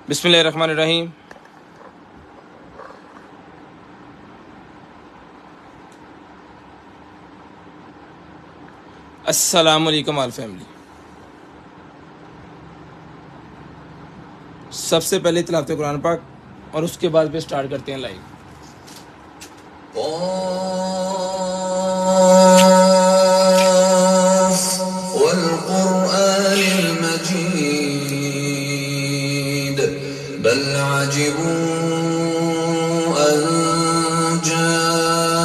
बिस्मिल्लाहिर्रहमानिर्रहीम। अस्सलाम वालेकुम आल फैमिली। सबसे पहले तिलावत कुरान पाक और उसके बाद फिर स्टार्ट करते हैं लाइव। वल्कुरआनिल मजीद बल अजिबू अन जाअहुम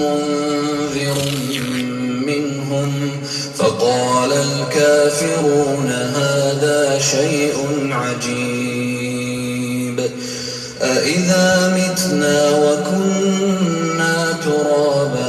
मुन्ज़िरुम मिनहुम फ़क़ालल काफ़िरून हाज़ा शैउन अजीब अइज़ा मितना वकुन्ना तुराबा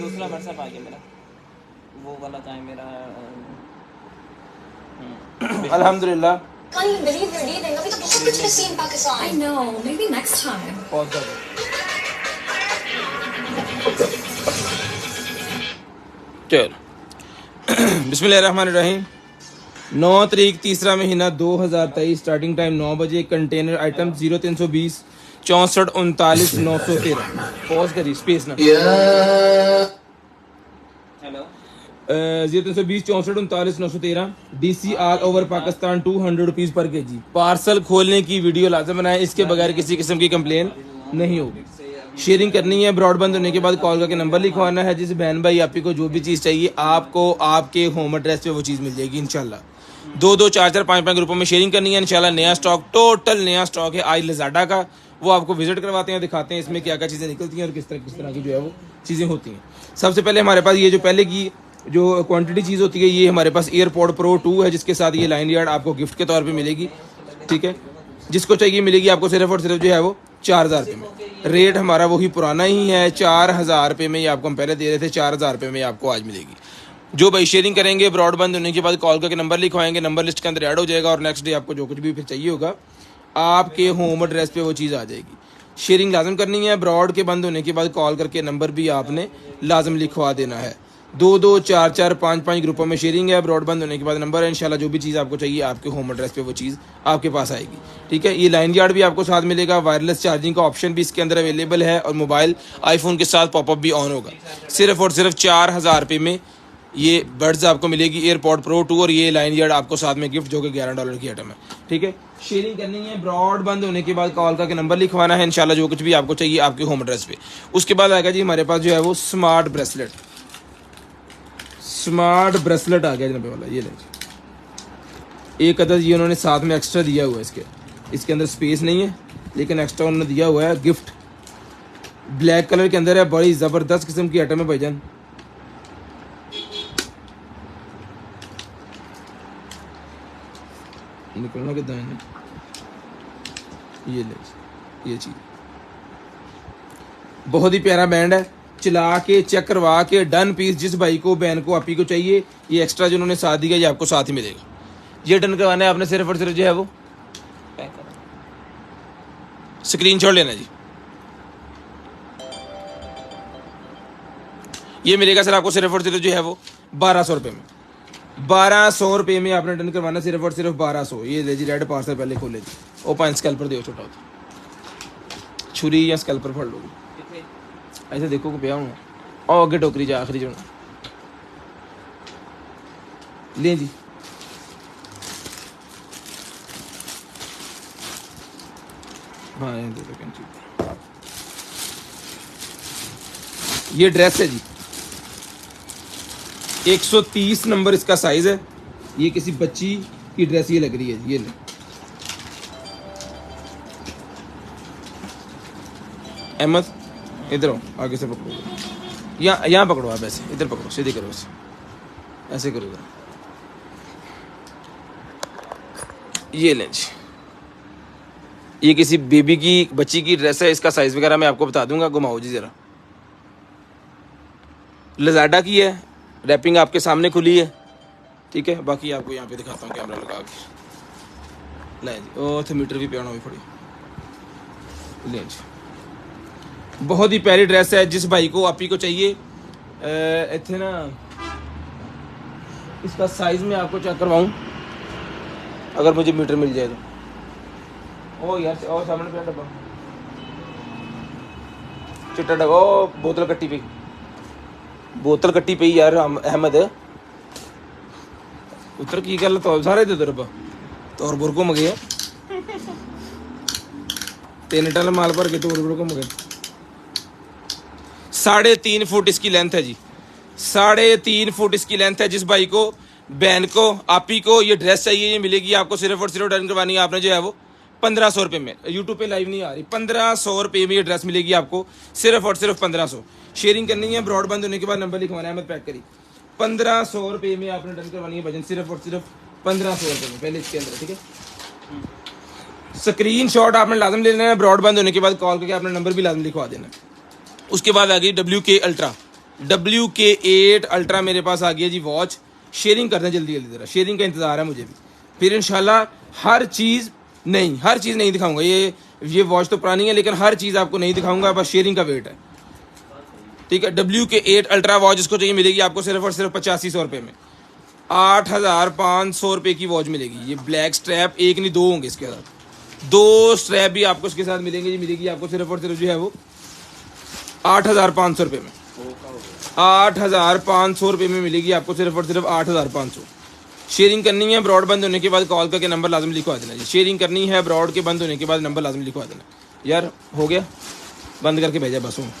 दूसरा व्हाट्सएप आ गया मेरा, वो वाला कहाँ है मेरा? अल्हम्दुलिल्लाह। Can't even believe you're leaving. अभी तो बहुत कुछ miss in Pakistan. I know. Maybe next time. Pause कर दो। चलो बिस्मिल्लाहिर्रहमानिर्रहीम। 9 तारीख तीसरा महीना 2023, स्टार्टिंग टाइम 9 बजे। Container item 0320 64 39 913। पॉज करिए, स्पेस ना। Hello 0320 64 39 913। DC all over Pakistan 200 rupees per KG. Parcel खोलने की वीडियो लाजम बनाए, इसके बगैर किसी किस्म की कंप्लेन नहीं होगी। शेयरिंग करनी है, ब्रॉड बंद होने के बाद कॉल करके नंबर लिखवाना है। जिस बहन भाई आपी को जो भी चीज़ चाहिए आपको आपके होम एड्रेस पे वो चीज़ मिल जाएगी इंशाल्लाह। 2-2 4-4 5-5 ग्रुपों में शेयरिंग करनी है इंशाल्लाह। नया स्टॉक, टोटल नया स्टॉक है आज लजाडा का, वो आपको विजिट करवाते हैं, दिखाते हैं इसमें क्या क्या चीज़ें निकलती हैं और किस तरह की जो है वो चीज़ें होती हैं। सबसे पहले हमारे पास ये जो पहले की जो क्वांटिटी चीज़ होती है, ये हमारे पास एयरपॉड प्रो 2 है, जिसके साथ ये लाइन यार्ड आपको गिफ्ट के तौर पे मिलेगी। ठीक है, जिसको चाहिए मिलेगी आपको सिर्फ और सिर्फ जो है वो 4000 रुपये में। रेट हमारा वही पुराना ही है, 4000 रुपये में ये आपको हम पहले दे रहे थे, 4000 रुपये में आपको आज मिलेगी। जो भाई शेयरिंग करेंगे ब्रॉड बंद होने के बाद कॉल करके नंबर लिखवाएंगे, नंबर लिस्ट के अंदर ऐड हो जाएगा और नेक्स्ट डे आपको जो कुछ भी फिर चाहिए होगा आपके होम एड्रेस पे वो चीज़ आ जाएगी। शेयरिंग लाजम करनी है, ब्रॉड के बंद होने के बाद कॉल करके नंबर भी आपने लाजम लिखवा देना है। 2-2 4-4 5-5 ग्रुपों में शेयरिंग है, ब्रॉड बंद होने के बाद नंबर है। इंशाल्लाह जो भी चीज़ आपको चाहिए आपके होम एड्रेस पे वो चीज़ आपके पास आएगी। ठीक है, ये लाइन यार्ड भी आपको साथ मिलेगा, वायरलेस चार्जिंग का ऑप्शन भी इसके अंदर अवेलेबल है और मोबाइल आईफोन के साथ पॉपअप भी ऑन होगा। सिर्फ और सिर्फ 4000 रुपये में ये बर्ड्स आपको मिलेगी, एयरपॉड प्रो 2 और ये लाइन यार्ड आपको साथ में गिफ्ट, जो कि $11 की आइटम है। ठीक है, शेयरिंग करनी है, ब्रॉड बंद होने के बाद कॉल करके नंबर लिखवाना है इंशाल्लाह जो कुछ भी आपको चाहिए आपके होम एड्रेस पे। उसके बाद आएगा जी हमारे पास जो है वो स्मार्ट ब्रेसलेट आ गया जनाबे वाला। ये ले एक अदद ये उन्होंने साथ में एक्स्ट्रा दिया हुआ है, इसके अंदर स्पेस नहीं है लेकिन एक्स्ट्रा उन्होंने दिया हुआ है गिफ्ट। ब्लैक कलर के अंदर है, बड़ी ज़बरदस्त किस्म की आइटम है भाईजान। निकलना कितना है, ये ले, ये चीज़ बहुत ही प्यारा बैंड है, चला के चेक करवा के डन पीस। जिस भाई को बहन को आपी को चाहिए ये एक्स्ट्रा जो उन्होंने साथ दिया ये आपको साथ ही मिलेगा। ये डन करवाना है आपने सिर्फ और सिर्फ जो है वो स्क्रीनशॉट लेना जी। ये मिलेगा सर आपको सिर्फ और सिर्फ जो है वो 1200 रुपये में। 1200 रुपये में आपने डन करवाना सिर्फ और सिर्फ 1200। ये ले जी, रेड पार्सल पहले खोले जी। ओ 5 स्कैल्पर दो छोटा होता, छुरी या स्कैल्पर फड़ लोगे ऐसे देखो को पिया हूँ। और आगे टोकरी जा आखिरी जो ले जी। हाँ दे दो कैंची। ये ड्रेस है जी, 130 नंबर इसका साइज है। ये किसी बच्ची की ड्रेस ये लग रही है, ये ले। अहमद इधर हो, आगे से पकड़ो, यहाँ पकड़ो आप, ऐसे इधर पकड़ो, सीधे करो, ऐसे करो इधर। ये लें जी, ये किसी बेबी की बच्ची की ड्रेस है। इसका साइज वगैरह मैं आपको बता दूंगा, घुमाओ जी ज़रा। लजाडा की है, रैपिंग आपके सामने खुली है। ठीक है, बाकी आपको यहाँ पे दिखाता हूँ कैमरा लगा के। लें जी, ओ थे मीटर भी पियानो भी पड़ी। लें जी, बहुत ही प्यारी ड्रेस है। जिस भाई को आपी को चाहिए इतने ना, इसका साइज में आपको चेक करवाऊँ अगर मुझे मीटर मिल जाए तो। ओ यार, और सामने पे डब्बा, चिट्टा डब्बा, ओ बोतल कट्टी पई यार। अहमद उतर की गल तो सारे दे दो रब्बा, तो और बुरको मगे 3 टन माल भर के तो बुरको मगे। 3.5 फुट इसकी लेंथ है जी। 3.5 फुट इसकी लेंथ है। जिस भाई को बहन को आपी को ये ड्रेस चाहिए ये मिलेगी आपको सिर्फ और सिर्फ डन करवानी है आपने जो है वो 1500 रुपये में। यूट्यूब पे लाइव नहीं आ रही, 1500 रुपये में ये ड्रेस मिलेगी आपको सिर्फ और सिर्फ 1500। शेयरिंग करनी है, ब्रॉड बंद होने के बाद नंबर लिखवाना है, मत पैक करी। 1500 रुपये में आपने डन करवानी है भजन, सिर्फ और सिर्फ 1500 रुपये में। पहले इसके अंदर ठीक है, स्क्रीन शॉट आपने लाजम लेना है। ब्रॉड बंद होने के बाद कॉल करके आपने नंबर भी लाजम लिखवा देना है। उसके बाद आ गई WK अल्ट्रा, WK8 अल्ट्रा मेरे पास आ गई है जी वॉच। शेयरिंग करना जल्दी जल्दी ज़रा, शेयरिंग का इंतजार है मुझे भी। फिर इंशाल्लाह हर चीज़ नहीं दिखाऊंगा। ये वॉच तो पुरानी है लेकिन हर चीज़ आपको नहीं दिखाऊंगा, बस शेयरिंग का वेट है ठीक है। WK8 अल्ट्रा वॉच इसको चाहिए मिलेगी आपको सिर्फ और सिर्फ 8500 रुपये में। 8500 रुपये की वॉच मिलेगी। ये ब्लैक स्ट्रैप, एक नहीं दो होंगे इसके साथ, 2 स्ट्रैप भी आपको इसके साथ मिलेंगे जी। मिलेगी आपको सिर्फ और सिर्फ जो है वो 8500 रुपये में। 8500 रुपये में मिलेगी आपको सिर्फ और सिर्फ 8500। शेयरिंग करनी है, ब्रॉड बंद होने के बाद कॉल करके नंबर लाजम लिखवा देना जी। शेयरिंग करनी है, ब्रॉड के बंद होने के बाद नंबर लाजम लिखवा देना। यार हो गया, बंद करके भेजा बस हूँ,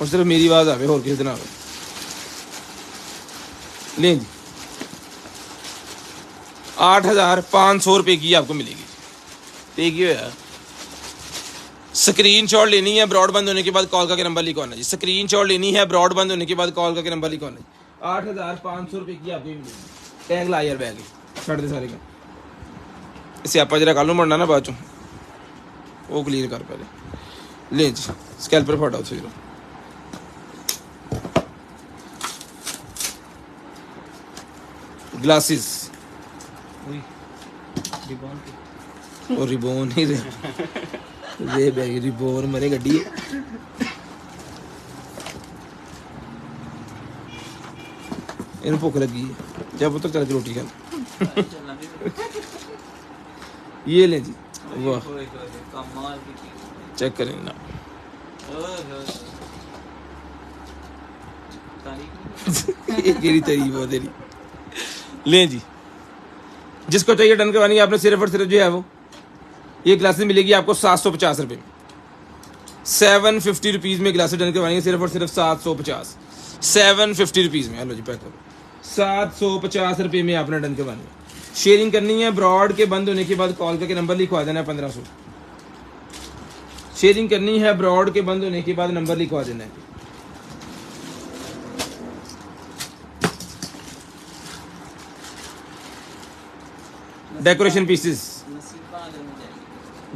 और सिर्फ मेरी आवाज़ आवे और किसी दिन आवे। लें जी 8500 रुपये की आपको मिलेगी। ठीक है यार, स्क्रीन शॉट लेनी है, ब्रॉड बंद होने के बाद कॉल करके नंबर लिखवाना जी। स्क्रीन शॉट लेनी है, ब्रॉड बंद होने के बाद कॉल करके नंबर लिखवाना जी। 8500 रुपये की आपको मिलेगी। टैग ला यार बैग छड़ दे सारे का, इसे आप जरा कल मरना ना बाद चो, वो क्लियर कर पहले। ले जी स्कैल्पर फटाओ से ग्लासेस और रिबोन ही ये बैग रिबोन मरे गड्डी इन भुख लगी है, जब पुत्र चल के रोटी खा। ये ले जी, वाह चेक करें ना तेरी तारीफ हो तेरी। ले जी, जिसको चाहिए डन करवानी है आपने सिर्फ और सिर्फ जो है वो ये ग्लासेस मिलेगी आपको 750 रुपये में। 750 रुपीज़ में ग्लासेस डन करवानी है सिर्फ और सिर्फ 750, 750 रुपीज़ में। हेलो जी पैक करो, 750 रुपये में आपने डन करवानी है। शेयरिंग करनी है, ब्रॉड के बंद होने के बाद कॉल करके नंबर लिखवा देना है 1500। शेयरिंग करनी है, ब्रॉड के बंद होने के बाद नंबर लिखवा देना है। डेकोरेशन पीसेस,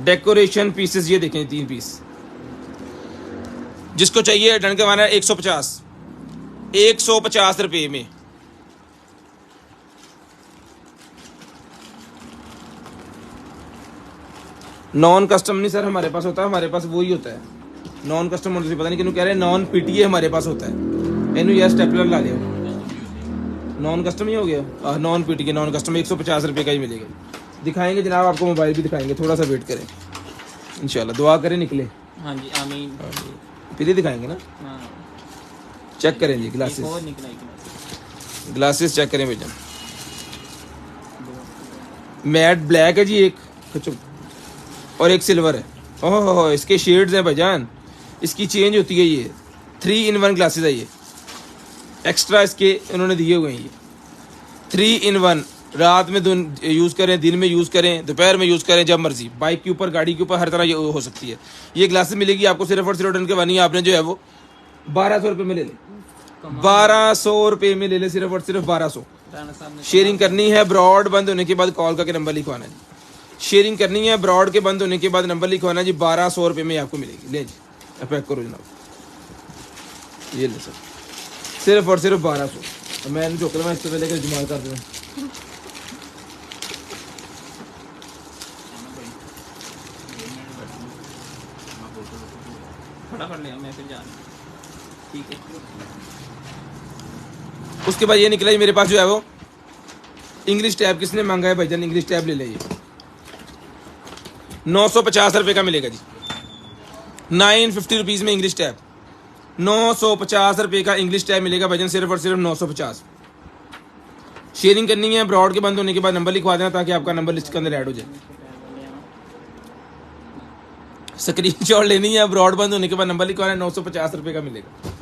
डेकोरेशन पीसेस ये देखें 3 पीस। जिसको चाहिए डन करवाना है 150 रुपये में। नॉन कस्टम नहीं सर हमारे पास होता है, हमारे पास वही होता है नॉन कस्टम। मुझे पता नहीं क्यों कह रहे हैं नॉन PTA हमारे पास होता है। इन्हों यह स्टेपलर ला लिया, नॉन कस्टम ही हो गया। नॉन PTA नॉन कस्टम 150 रुपये का ही मिलेगा। दिखाएंगे जनाब, आपको मोबाइल भी दिखाएंगे, थोड़ा सा वेट करें इंशाल्लाह, दुआ करें निकले। हाँ जी आमीन। फिर ही दिखाएंगे ना। हाँ। चेक करें जी ग्लासेस, ग्लासेस चेक करें भैया। मैट ब्लैक है जी एक, और एक सिल्वर है। ओह इसके शेड्स हैं भाईजान, इसकी चेंज होती है। ये 3-in-1 ग्लासेस है, ये एक्स्ट्रा इसके इन्होंने दिए हुए हैं। ये 3-in-1, रात में यूज़ करें, दिन में यूज़ करें, दोपहर में यूज़ करें, जब मर्जी, बाइक के ऊपर, गाड़ी के ऊपर, हर तरह ये हो सकती है। ये ग्लासेस मिलेगी आपको सिर्फ और सिर्फ डन करवानी है आपने जो है वो 1200 रुपये में ले लें, 1200 रुपये में ले लें, सिर्फ और सिर्फ 1200। शेयरिंग करनी है, ब्रॉड बंद होने के बाद कॉल करके नंबर लिखवाना है जी। शेयरिंग करनी है, ब्रॉड के बंद होने के बाद नंबर लिखवाना है जी। 1200 रुपये में आपको मिलेगी। ले जी पैक करो जनाब, ये ले सर सिर्फ और सिर्फ 1200। मैं चोकर में इससे पहले जुमाल कर दूँ। मैं फिर जा ठीक है। उसके बाद ये निकला जी मेरे पास जो है वो इंग्लिश टैब। किसने मांगा है भाईजान इंग्लिश टैब? ले लीजिए, 950 रुपये का मिलेगा जी। 950 रुपीज़ में इंग्लिश टैब, 950 रुपये का इंग्लिश टैब मिलेगा भाईजान, सिर्फ और सिर्फ 950। शेयरिंग करनी है, ब्रॉड के बंद होने के बाद नंबर लिखवा देना ताकि आपका नंबर लिस्ट के अंदर ऐड हो जाए। स्क्रीनशॉट लेनी है, ब्रॉड बंद होने के बाद नंबर लिखवाना है, 950 रुपये का मिलेगा।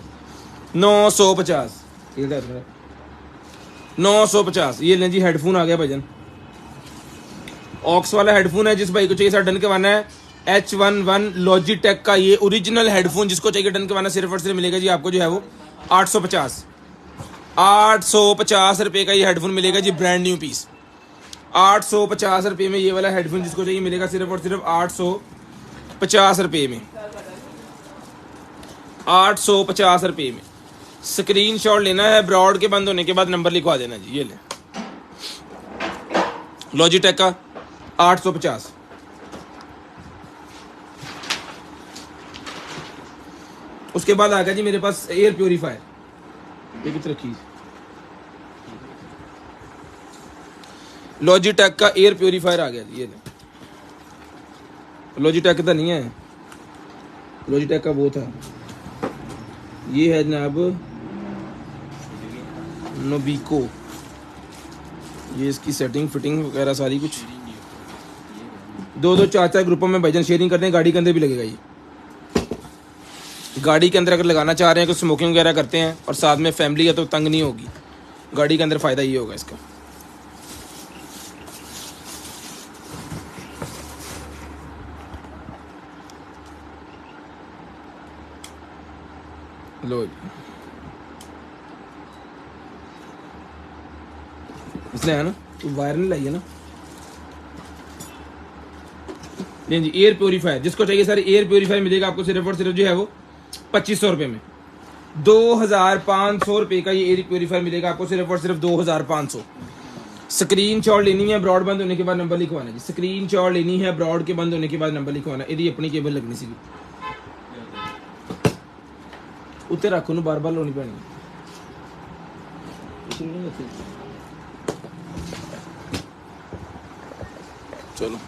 950 950। ये लें जी, हेडफोन आ गया भजन, ऑक्स वाला हेडफोन है। जिस भाई को चाहिए सर डन करवाना है, H11 लॉजिटेक का ये ओरिजिनल हेडफोन जिसको चाहिए डन करवाना, सिर्फ और सिर्फ मिलेगा जी आपको जो है वो 850 रुपये का ये हेडफोन मिलेगा जी, ब्रांड न्यू पीस। 850 रुपये में ये वाला हेडफोन जिसको चाहिए मिलेगा सिर्फ और सिर्फ 850 रुपये में, 850 रुपये में। स्क्रीनशॉट लेना है, ब्रॉड के बंद होने के बाद नंबर लिखवा देना जी। ये ले लॉजिटेक का 850। उसके बाद आ गया जी मेरे पास एयर प्योरीफायर, ये कितनी रखी, लॉजिटेक का एयर प्योरीफायर आ गया जी। ये लॉजिटेक का नहीं है, लॉजिटेक का वो था, ये है जनाब नोबिको। ये इसकी सेटिंग फिटिंग वगैरह सारी कुछ, दो चार चार ग्रुपों में भाईजान शेयरिंग करते हैं। गाड़ी के अंदर भी लगेगा ये, गाड़ी के अंदर अगर लगाना चाह रहे हैं, कुछ स्मोकिंग वगैरह करते हैं और साथ में फैमिली है तो तंग नहीं होगी। गाड़ी के अंदर फ़ायदा ये होगा इसका। लो जी, इसने है ना, तो वायर नहीं लाई है ना। नहीं जी, एयर प्योरीफायर जिसको चाहिए सर, एयर प्योरीफायर मिलेगा आपको सिर्फ और सिर्फ जो है वो 2500 रुपये में। 2500 रुपये का ये एयर प्योरीफायर मिलेगा आपको सिर्फ और सिर्फ 2500। स्क्रीनशॉट लेनी है, ब्रॉड बंद होने के बाद नंबर लिखवाना जी। स्क्रीनशॉट लेनी है, ब्रॉड के बंद होने के बाद नंबर लिखवाना। यदि अपनी केबल लगनी सी उत्ते रखो ना, बार बार लानी पैनी। चलो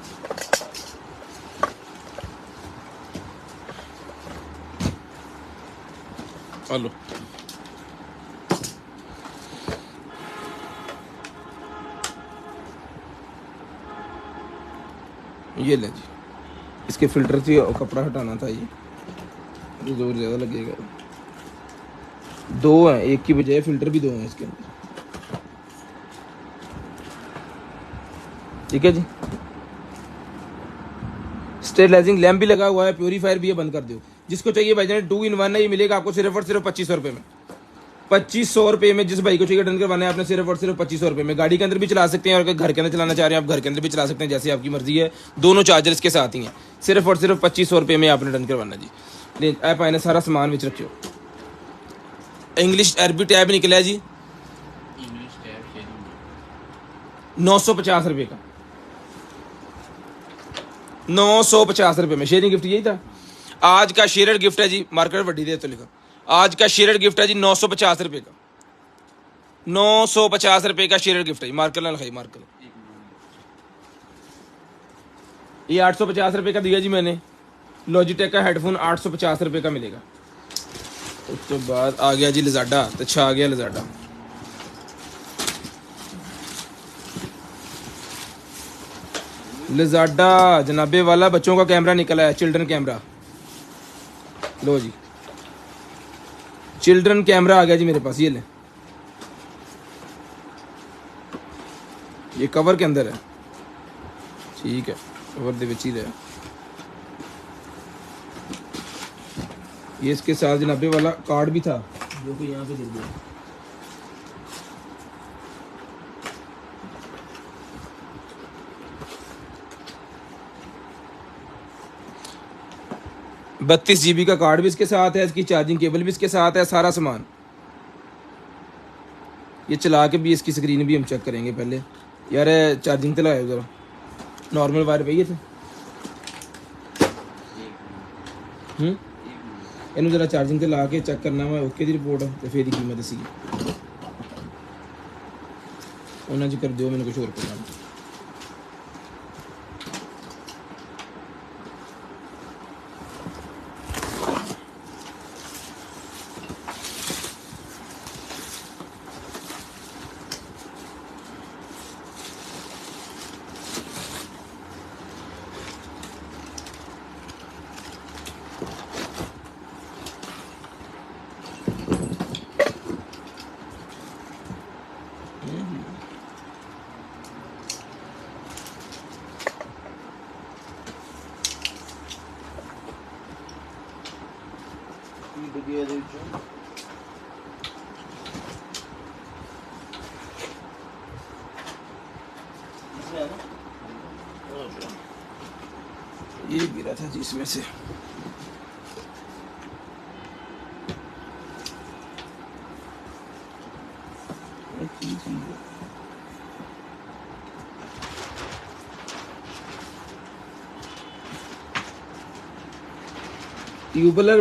हेलो, ये ले जी, इसके फिल्टर से कपड़ा हटाना था, ये जोर ज़्यादा लगेगा। दो हैं, एक की बजाय फिल्टर भी दो हैं इसके अंदर। ठीक है जी, स्टेरिलाइजिंग लैम्प भी लगा हुआ है, प्योरीफायर भी है, बंद कर दो। जिसको चाहिए भाईजान 2 in 1 है, ये मिलेगा आपको सिर्फ और सिर्फ 2500 रुपये में। 2500 रुपये में जिस भाई को चाहिए डन करवाना है आपने, सिर्फ और सिर्फ 2500 रुपये में। गाड़ी के अंदर भी चला सकते हैं और अगर घर के अंदर चलाना चाह रहे हैं आप घर के अंदर भी चला सकते हैं, जैसे आपकी मर्जी है। दोनों चार्जर इसके साथ ही हैं, सिर्फ और सिर्फ 2500 रुपये में आपने डन करवाना जी। ऐप आए सारा सामान विच रखियो। इंग्लिश अरबी टैब निकला है जी, 950 रुपये का, 950 रुपये में। शेयरिंग गिफ्ट यही था आज का, शेयर्ड गिफ्ट है जी। मार्केट वड्डी दे तो लिखा, आज का शेयर्ड गिफ्ट है जी 950 रुपये का, 950 रुपये का शेयर्ड गिफ्ट है। मार्कर ना लिखाई, मार्कर। ये 850 रुपये का दिया जी मैंने। लॉजिटेक का हेडफोन 850 रुपये का मिलेगा। उसके बाद आ गया जी लिजाडा, अच्छा आ गया लिजाडा। लिजाडा जनाबे वाला बच्चों का कैमरा निकला है, चिल्ड्रन कैमरा। लो जी, चिल्ड्रन कैमरा आ गया जी मेरे पास। ये ले, ये कवर के अंदर है, ठीक है, कवर दे विच ही है। ये इसके साथ जनाबे वाला कार्ड भी था जो कि यहाँ पे दे दिया। बत्तीस GB का कार्ड भी इसके साथ है, इसकी चार्जिंग केबल भी इसके साथ है, सारा सामान। ये चला के भी इसकी स्क्रीन भी हम चेक करेंगे पहले। यार चार्जिंग तो लगाए जरा, नॉर्मल वायर पे थे। इन्हों जरा चार्जिंग ला के चेक करना वा, ओके दी रिपोर्ट तो फिर कीमत दसी उन्होंने कर दो, मैंने कुछ और करना। ये गिरा था जी इसमें से। ट्यूबुलर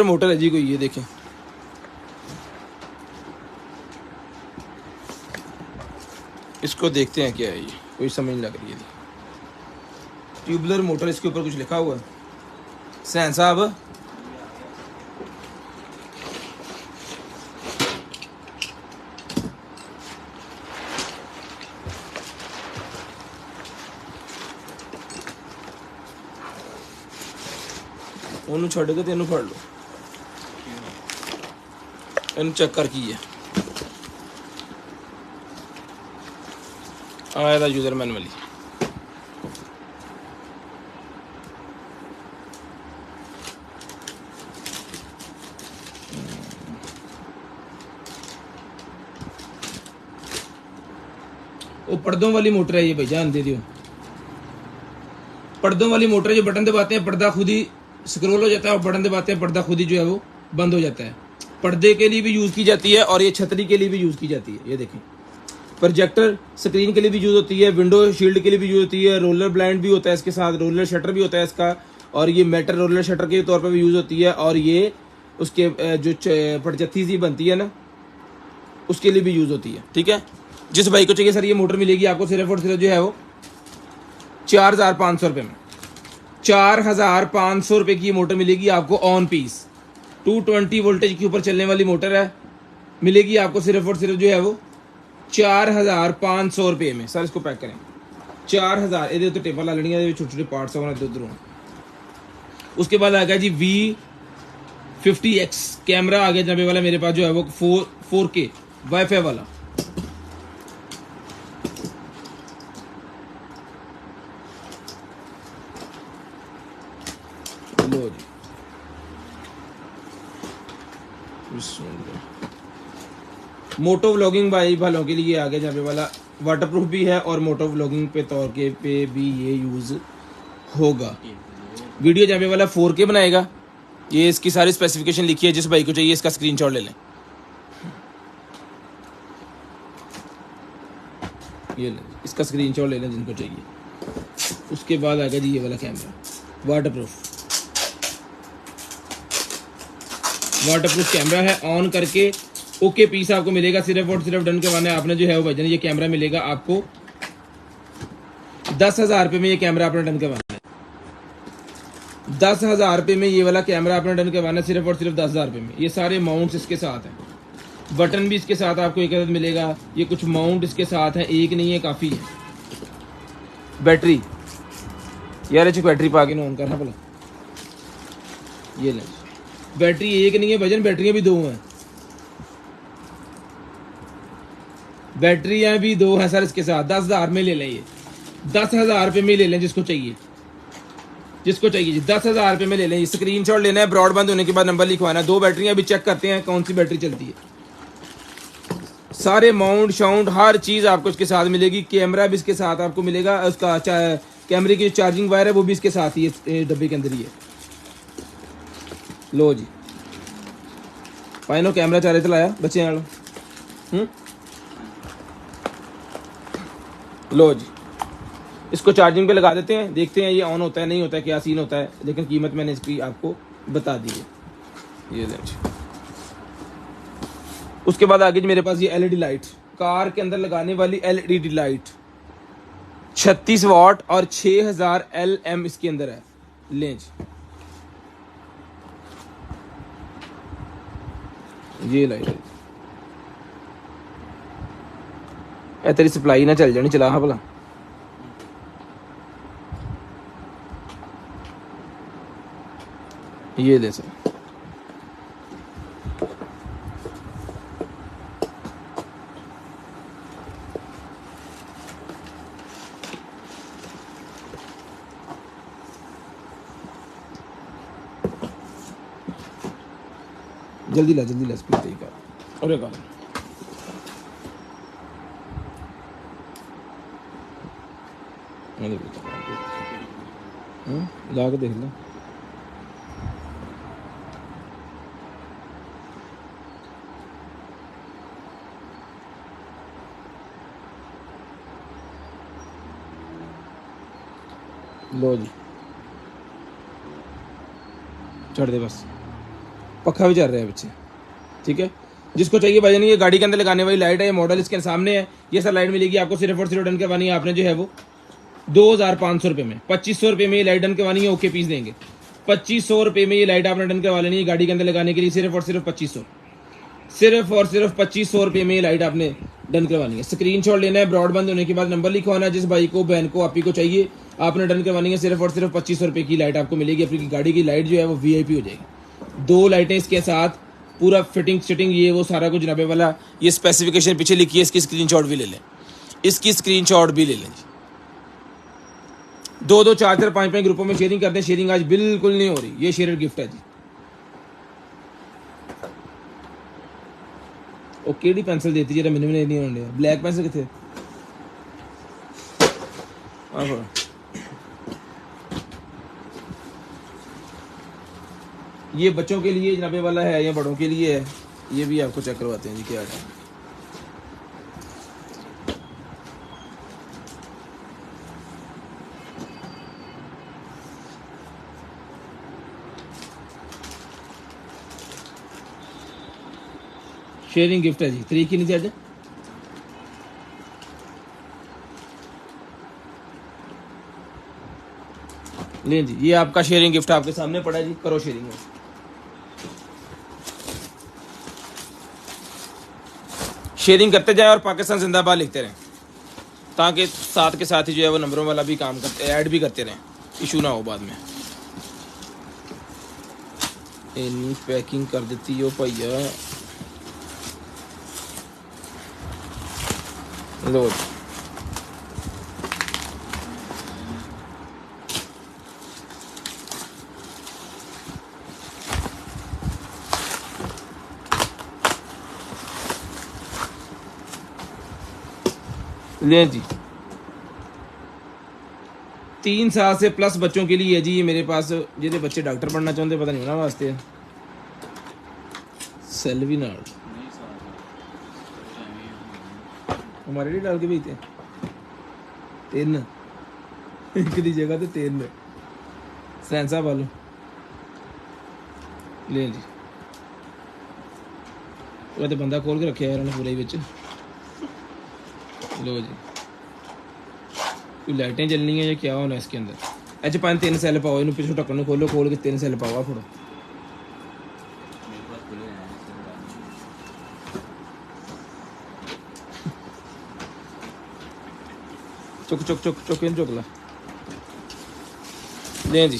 मोटर है जी कोई, ये देखें। इसको देखते हैं क्या है ये, कोई समझ नहीं लग रही है। ट्यूबुलर मोटर, इसके ऊपर कुछ लिखा हुआ है सैन साहब। ਉਹਨੂੰ ਛੱਡ ਕੇ ਤੇ ਇਹਨੂੰ ਫੜ ਲਓ, ਇਹਨੂੰ ਚੈੱਕ ਕਰ ਕੀ ਹੈ। ਆ ਇਹਦਾ ਯੂਜ਼ਰ ਮੈਨੂਅਲ। वो पर्दों वाली मोटर है ये भाई, जान दे दियो। पर्दों वाली मोटर है, जो बटन दबाते हैं पर्दा खुद ही स्क्रॉल हो जाता है, और बटन दबाते हैं पर्दा खुद ही जो है वो बंद हो जाता है। पर्दे के लिए भी यूज़ की जाती है और ये छतरी के लिए भी यूज़ की जाती है। ये देखें, प्रोजेक्टर स्क्रीन के लिए भी यूज़ होती है, विंडो शील्ड के लिए भी यूज़ होती है, रोलर ब्लाइंड भी होता है इसके साथ, रोलर शटर भी होता है इसका, और ये मेटल रोलर शटर के तौर पर भी यूज़ होती है, और ये उसके जो पटचत्ती सी बनती है ना, उसके लिए भी यूज़ होती है। ठीक है, जिस भाई को चाहिए सर ये मोटर मिलेगी आपको सिर्फ और सिर्फ जो है वो 4500 रुपये में। 4500 रुपये की ये मोटर मिलेगी आपको ऑन पीस। 220 वोल्टेज के ऊपर चलने वाली मोटर है, मिलेगी आपको सिर्फ और सिर्फ जो है वो 4500 रुपये में। सर इसको पैक करें 4000। ये तो टेपा ला लेनी है, छोटे छोटे पार्ट्स होना इधर उधर। उसके बाद आ गया जी V50X कैमरा आ गया जबे वाला मेरे पास, जो है वो 4K वाईफाई वाला। लो जी, मोटो व्लॉगिंग भाई वालों के लिए आ गया जबे वाला, वाटरप्रूफ भी है और मोटो व्लॉगिंग पे तौर के पे भी ये यूज़ होगा। वीडियो जबे वाला 4K बनाएगा। ये इसकी सारी स्पेसिफिकेशन लिखी है, जिस भाई को चाहिए इसका स्क्रीनशॉट ले लें। ये लें, इसका स्क्रीनशॉट ले लें जिनको चाहिए। उसके बाद आएगा जी ये वाला कैमरा, वाटरप्रूफ कैमरा है। ऑन करके ओके पीस आपको मिलेगा, सिर्फ और सिर्फ डन करवाना है आपने जो है वो भाईजान। ये कैमरा मिलेगा आपको 10,000 रुपये में। ये कैमरा आपने डन करवाना है 10,000 रुपये में। ये वाला कैमरा आपने डन करवाना है सिर्फ और सिर्फ 10,000 रुपये में। ये सारे माउंट्स इसके साथ हैं, बटन भी इसके साथ आपको एक अदद मिलेगा। ये कुछ माउंट इसके साथ है, एक नहीं है काफ़ी है। बैटरी यार अच्छी बैटरी पा के ऑन करना भला। ये ले, बैटरी एक नहीं है भजन, बैटरियां भी दो हैं, बैटरियां भी दो हैं सर इसके साथ। 10,000 में ले लें, ये 10,000 रुपये में ले लें जिसको चाहिए, जिसको चाहिए जी 10,000 रुपये में ले लें। स्क्रीनशॉट लेना है, ब्रॉडबैंड होने के बाद नंबर लिखवाना है। 2 बैटरियां अभी चेक करते हैं कौन सी बैटरी चलती है। सारे माउंट शाउंट हर चीज़ आपको इसके साथ मिलेगी। कैमरा भी इसके साथ आपको मिलेगा, उसका कैमरे की चार्जिंग वायर है वो भी इसके साथ ही है, डब्बे के अंदर ही है। लो जी पाइनो कैमरा चारे चलाया बच्चे वालों। लो जी, इसको चार्जिंग पे लगा देते हैं, देखते हैं ये ऑन होता है नहीं होता है, क्या सीन होता है। लेकिन कीमत मैंने इसकी आपको बता दी है। ये देखिए, उसके बाद आगे मेरे पास ये एलईडी लाइट, कार के अंदर लगाने वाली एलईडी लाइट 36 वाट और 6000 LM इसके अंदर है। लें जी, ये लाइट है। तेरी सप्लाई ना चल जानी, चला हाँ भला। ये ले सर, जल्दी ला स्पीड तेज कर। अरे कर ला के देख लो। लो जी चढ़ दे बस, पक्का भी चल रहा है बच्चे। ठीक है, जिसको चाहिए भाईजान ये गाड़ी के अंदर लगाने वाली लाइट है, ये मॉडल इसके सामने है। ये सर लाइट मिलेगी आपको सिर्फ और सिर्फ डन करवानी है आपने जो है वो 2500 रुपये में। 2500 रुपये में ये लाइट डन करवानी है, ओके पीस देंगे। 2500 रुपये में ये लाइट आपने डन करवा लेनी है गाड़ी के अंदर लगाने के लिए, सिर्फ और सिर्फ 2500, सिर्फ और सिर्फ 2500 रुपये में ये लाइट आपने डन करवानी है। स्क्रीनशॉट लेना है, ब्रॉडबैंड होने के बाद नंबर लिखवाना है, जिस भाई को बहन को आप ही को चाहिए आपने डन करवानी है। सिर्फ और सिर्फ 2500 रुपये की लाइट आपको मिलेगी। अपनी गाड़ी की लाइट जो है वो VIP हो जाएगी। 2 लाइटें इसके साथ, पूरा फिटिंग शिटिंग ये वो सारा कुछ जनाबे वाला। ये स्पेसिफिकेशन पीछे लिखी है, इसकी स्क्रीनशॉट भी ले लें, इसकी स्क्रीनशॉट भी ले लें जी। 2-2 4-4 5-5 ग्रुपों में शेयरिंग करते हैं। शेयरिंग आज बिल्कुल नहीं हो रही, ये शेयर गिफ्ट है जी। ओ केड़ी पेंसिल देती जरा मैंने नहीं होने, ब्लैक पेंसिल किथे? आहो ये बच्चों के लिए जनाबे वाला है या बड़ों के लिए है, ये भी आपको चेक करवाते हैं जी क्या है। शेयरिंग गिफ्ट है जी, तरीक ही नहीं थी अज। ले जी ये आपका शेयरिंग गिफ्ट आपके सामने पड़ा है जी, करो शेयरिंग। शेयरिंग करते जाए और पाकिस्तान जिंदाबाद लिखते रहें, ताकि साथ के साथ ही जो है वो नंबरों वाला भी काम करते, ऐड भी करते रहें, इशू ना हो बाद में। इतनी पैकिंग कर देती हो भैया। लो ले जी 3 साल से प्लस बच्चों के लिए है जी ये मेरे पास, जिन्हें बच्चे डॉक्टर बनना चाहते पता नहीं होना वास्ते सेल्विनार्ड हमारे लिए डाल के भेजते 3 एक दी जगह तो 3 सैंसा वालों ले जी। वो तो बंदा खोल के रखे यार पूरे ही बिच। लो जी कोई लाइटें जलनी है या क्या होना इसके अंदर। अच्छा 5-3 सेल पाओ, इन पिछले ढक्कन खोलो, खोल के 3 सेल पाओ थोड़ा। चुक चुक चुक चुक इन चुकला ले जी।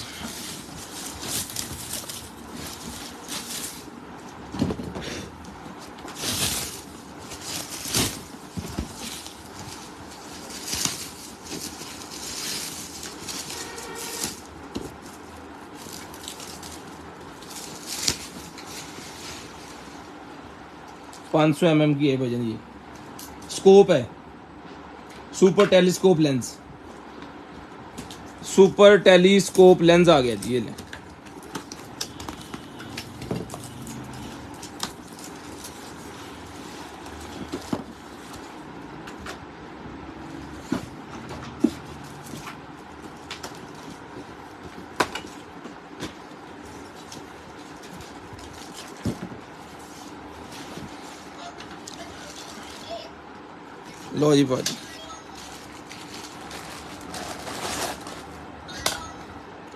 $500 mm की है भजन, ये स्कोप है, super telescope lens, super telescope lens आ गया जी। ये ले लो जी भाजी।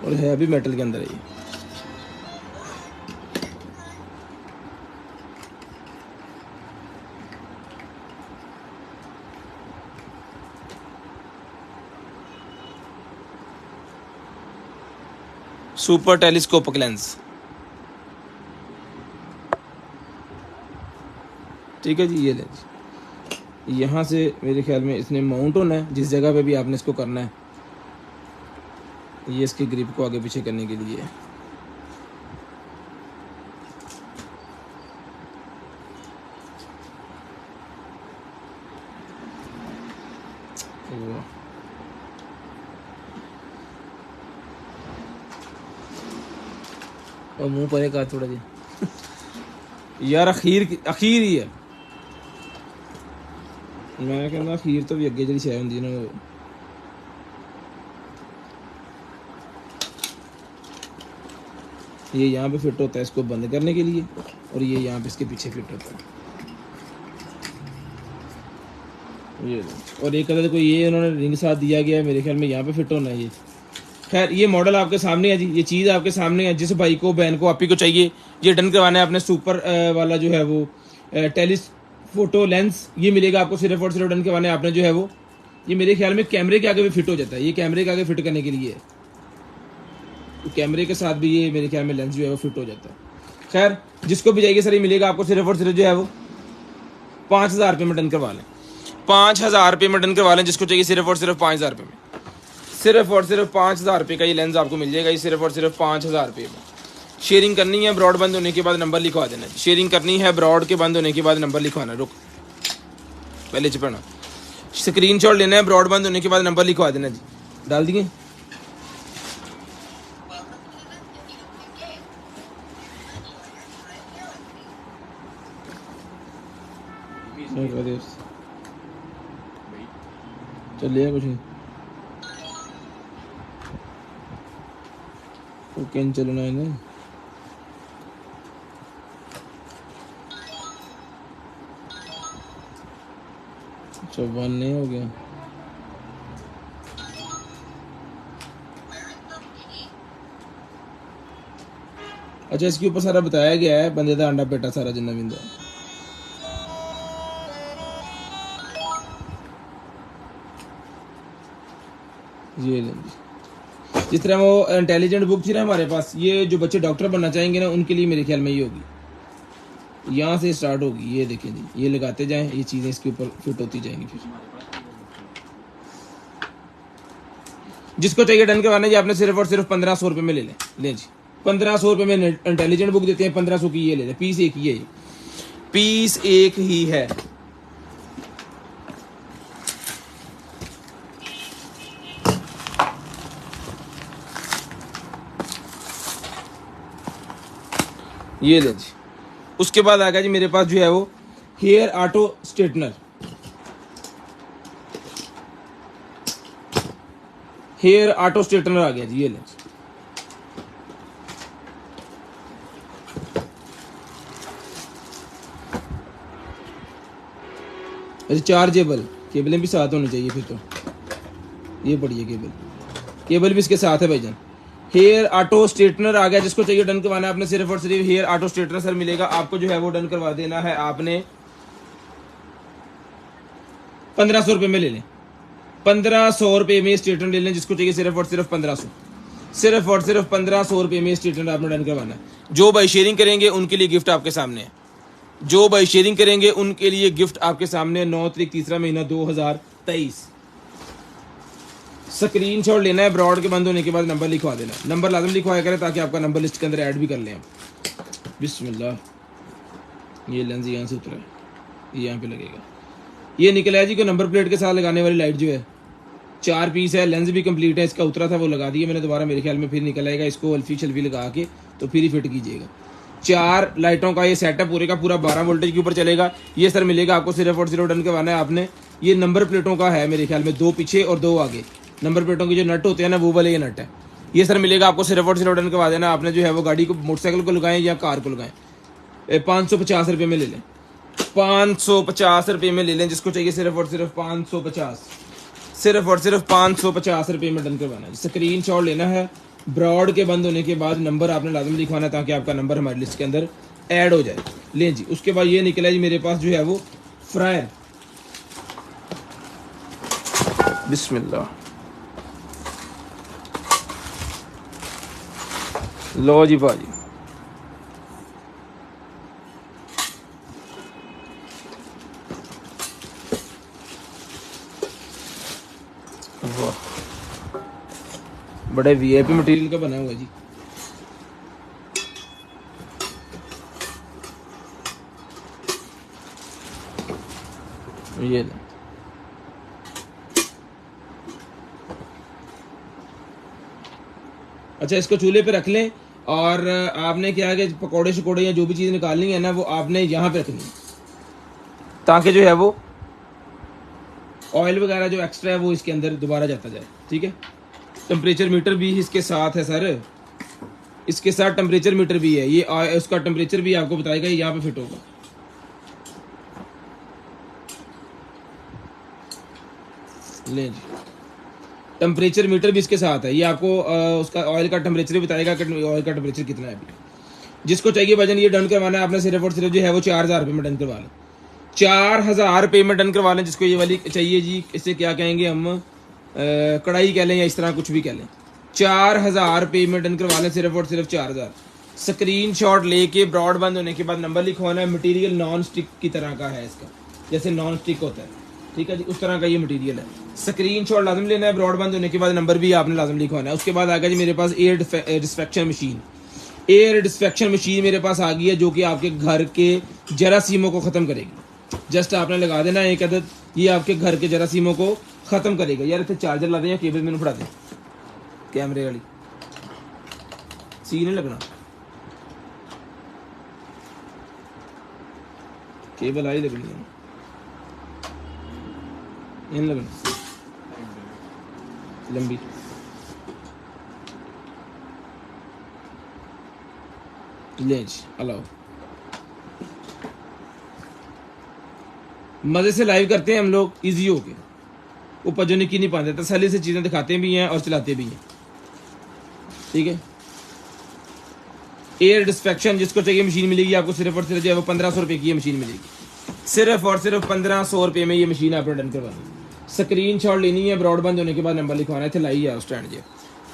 और है भी मेटल के अंदर है। सुपर टेलीस्कोपिक लेंस, ठीक है जी। ये लेंस यहाँ से मेरे ख्याल में इसने माउंट होना है, जिस जगह पे भी आपने इसको करना है। ये इसके ग्रिप को आगे पीछे करने के लिए और मुंह परे का थोड़ा जी यार अखीर ही है मैं कहना अखीर तो भी अगे जी शय होंगी ना ये यहाँ पे फिट होता है इसको बंद करने के लिए और ये यहाँ पे इसके पीछे फिट होता है ये और एक अदर कोई ये उन्होंने रिंग साथ दिया गया है मेरे ख्याल में यहाँ पे फिट होना है ये खैर ये मॉडल आपके सामने है जी ये चीज़ आपके सामने है जिस भाई को बहन को आप ही को चाहिए ये डन करवाना है अपने सुपर वाला जो है वो टेलीफोटो लेंस ये मिलेगा आपको सिर्फ और सिर्फ डन करवाना है आपने जो है वो ये मेरे ख्याल में कैमरे के आगे भी फिट हो जाता है ये कैमरे के आगे फिट करने के लिए है तो कैमरे के साथ भी ये मेरे ख्याल में लेंस जो है वो फिट हो जाता है खैर जिसको भी जाएगी सर ये मिलेगा आपको सिर्फ और सिर्फ जो है वो 5,000 रुपये में डन करवा लें 5,000 रुपये में डन करवा लें जिसको चाहिए सिर्फ और सिर्फ 5,000 रुपये में सिर्फ और सिर्फ 5,000 रुपये का ये लेंस आपको मिल जाएगा ये सिर्फ और सिर्फ 5,000 रुपये में शेयरिंग करनी है ब्रॉड बंद होने के बाद नंबर लिखवा देना शेयरिंग करनी है ब्रॉड के बंद होने के बाद नंबर लिखवाना रुक पहले चिपना स्क्रीनशॉट लेना है ब्रॉड बंद होने के बाद नंबर लिखवा देना जी डाल दिए चलिए कुछ नहीं तो कैन चलना है ना अच्छा 1 नहीं हो गया अच्छा इसके ऊपर सारा बताया गया है बंदे का अंडा पेटा सारा जिन्ना भी ये जिस तरह वो इंटेलिजेंट बुक थी ना हमारे पास ये जो बच्चे डॉक्टर बनना चाहेंगे ना उनके लिए मेरे ख्याल में ये होगी यहाँ से स्टार्ट होगी ये देखें जी ये लगाते जाएं ये चीज़ें इसके ऊपर फिट होती जाएंगी फिर जिसको चाहिए डन करवाना जी आपने सिर्फ और सिर्फ 1,500 रुपये में ले लें जी 1,500 रुपये में इंटेलिजेंट बुक देते हैं 1,500 की ये ले लें पीस एक ही है पीस एक ही है ये ले जी उसके बाद आ गया जी मेरे पास जो है वो hair auto straightener hair auto straightener आ गया जी ये ले रिचार्जेबल केबलें भी साथ होनी चाहिए फिर तो ये बढ़िया केबल भी इसके साथ है भाईजान हेयर ऑटो स्ट्रेटनर आ गया जिसको चाहिए डन करवाना है आपने सिर्फ और सिर्फ हेयर ऑटो स्ट्रेटनर सर मिलेगा आपको जो है वो डन करवा देना है आपने 1,500 रुपये में ले लें 1,500 रुपये में स्ट्रेटनर ले लें जिसको चाहिए सिर्फ और सिर्फ 1,500 सिर्फ और सिर्फ 1,500 रुपये में स्ट्रेटनर आपने डन करवाना है जो बाई शेयरिंग करेंगे उनके लिए गिफ्ट आपके सामने है जो बाई शेयरिंग करेंगे उनके लिए गिफ्ट आपके सामने 9 तारीख 3 महीना 2023 स्क्रीनशॉट लेना है ब्रॉड के बंद होने के बाद नंबर लिखवा देना नंबर लाजम लिखवाया करें ताकि आपका नंबर लिस्ट के अंदर ऐड भी कर लें बिस्मिल्लाह ये लेंस यहाँ से उतरा है ये यहाँ पे लगेगा ये निकला है जी को नंबर प्लेट के साथ लगाने वाली लाइट जो है 4 पीस है लेंस भी कंप्लीट है इसका उतरा था वो लगा दिया मैंने दोबारा मेरे ख्याल में फिर निकल आएगा इसको अल्फी शल्फी लगा के तो फिर ही फिट कीजिएगा 4 लाइटों का ये सेटअप पूरे का पूरा 12 वोल्टेज के ऊपर चलेगा ये सर मिलेगा आपको सिर्फ और सिर्फ डन करवाना है आपने ये नंबर प्लेटों का है मेरे ख्याल में 2 पीछे और 2 आगे नंबर प्लेटों के जो नट होते हैं ना वो वाले ये नट है ये सर मिलेगा आपको सिर्फ और सिर्फ डन करवा देना आपने जो है वो गाड़ी को मोटरसाइकिल को लगाएं या कार को लगाएं 550 रुपये में ले लें 550 रुपये में ले लें जिसको चाहिए सिर्फ और सिर्फ 550 सिर्फ और सिर्फ 550 रुपये में डन करवाना है स्क्रीन शॉट लेना है ब्रॉड के बंद होने के बाद नंबर आपने लाजम लिखवाना ताकि आपका नंबर हमारी लिस्ट के अंदर ऐड हो जाए लें जी उसके बाद ये निकला जी मेरे पास जो है वो फ्रायर बिस्मिल्लाह लो जी भाजी वाह बड़े वीआईपी मटेरियल का बना हुआ है जी ये अच्छा इसको चूल्हे पे रख लें और आपने क्या है कि पकौड़े शकोड़े या जो भी चीज़ निकालनी है ना वो आपने यहाँ पे रखनी है, ताकि जो है वो ऑयल वगैरह जो एक्स्ट्रा है वो इसके अंदर दोबारा जाता जाए। ठीक है, टेम्परेचर मीटर भी इसके साथ है सर, इसके साथ टेम्परेचर मीटर भी है, ये उसका टेम्परेचर भी आपको बताएगा, ये यहाँ पे फिट होगा। ले जी, टेम्परेचर मीटर भी इसके साथ है, ये आपको उसका ऑयल का टेम्परेचर भी बताएगा कि ऑयल का टेम्परेचर कितना है अभी। जिसको चाहिए भाईजान ये डन करवाना है आपने सिर्फ और सिर्फ जो है वो 4000 रुपये में डन करवा लें, 4000 रुपये में डन करवा लें। जिसको ये वाली चाहिए जी, इसे क्या कहेंगे हम, कढ़ाई कह लें या इस तरह कुछ भी कह लें, 4000 रुपये में डन करवा लें, सिर्फ और सिर्फ 4000। स्क्रीन शॉट लेके ब्रॉड बंद होने के बाद नंबर लिखवाना है। मटीरियल नॉन स्टिक की तरह का है इसका, जैसे नॉन स्टिक होता है, ठीक है जी, उस तरह का ये मटेरियल है। स्क्रीन शॉट लाजम लेना है, ब्रॉड बंद होने के बाद नंबर भी आपने लाजम लिखवाना है। उसके बाद आ गया जी मेरे पास एयर डिस्फेक्शन मशीन। एयर डिस्फेक्शन मशीन मेरे पास आ गई है, जो कि आपके घर के जरासीमों को ख़त्म करेगी। जस्ट आपने लगा देना एक अदद, ये आपके घर के जरासीमों को ख़त्म करेगा। यार इतने चार्जर ला दें या केबल मैंने फड़ा दें, कैमरे वाली सी नहीं लगना, केबल आई लगनी है, नहीं लगना लंबी। ले जी अलाओ, मजे से लाइव करते हैं हम लोग, इजी होके, ऊपर जो निकी नहीं पाते, तसल्ली से चीजें दिखाते भी हैं और चलाते भी हैं। ठीक है, एयर डिस्फेक्शन जिसको चाहिए मशीन मिलेगी आपको, सिर्फ और सिर्फ जो है वो 1500 रुपये की ये मशीन मिलेगी। सिर्फ और सिर्फ 1500 रुपये में ये मशीन आपने डन करवानी। स्क्रीन शॉट लेनी है, ब्रॉड बंद होने के बाद नंबर लिखवाना है, लाई है स्टैंड जो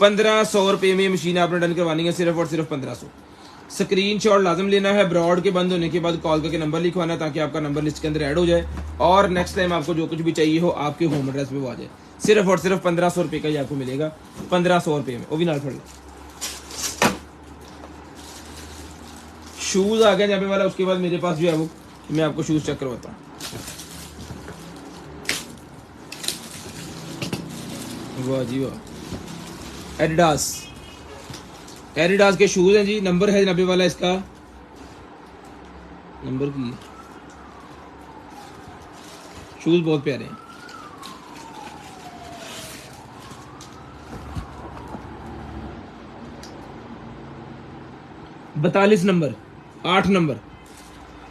1500 रुपये में ये मशीन आपने डन करवानी है, सिर्फ और सिर्फ 1500। स्क्रीन शॉट लाजम लेना है, ब्रॉड के बंद होने के बाद कॉल करके नंबर लिखवाना है, ताकि आपका नंबर लिस्ट के अंदर ऐड हो जाए और नेक्स्ट टाइम आपको जो कुछ भी चाहिए हो आपके होम एड्रेस पे वो आ जाए। सिर्फ और सिर्फ 1500 रुपये का ही आपको मिलेगा, 1500 रुपये में। वो भी ना फड़ शूज आ गया जहाँ वाला। उसके बाद मेरे पास जो है वो मैं आपको शूज चेक करवाता हूँ। वाह जी वाह, एडिडास, एडिडास के शूज हैं जी। नंबर है जनाबे वाला इसका, नंबर की शूज बहुत प्यारे हैं। बतालीस नंबर 8 नंबर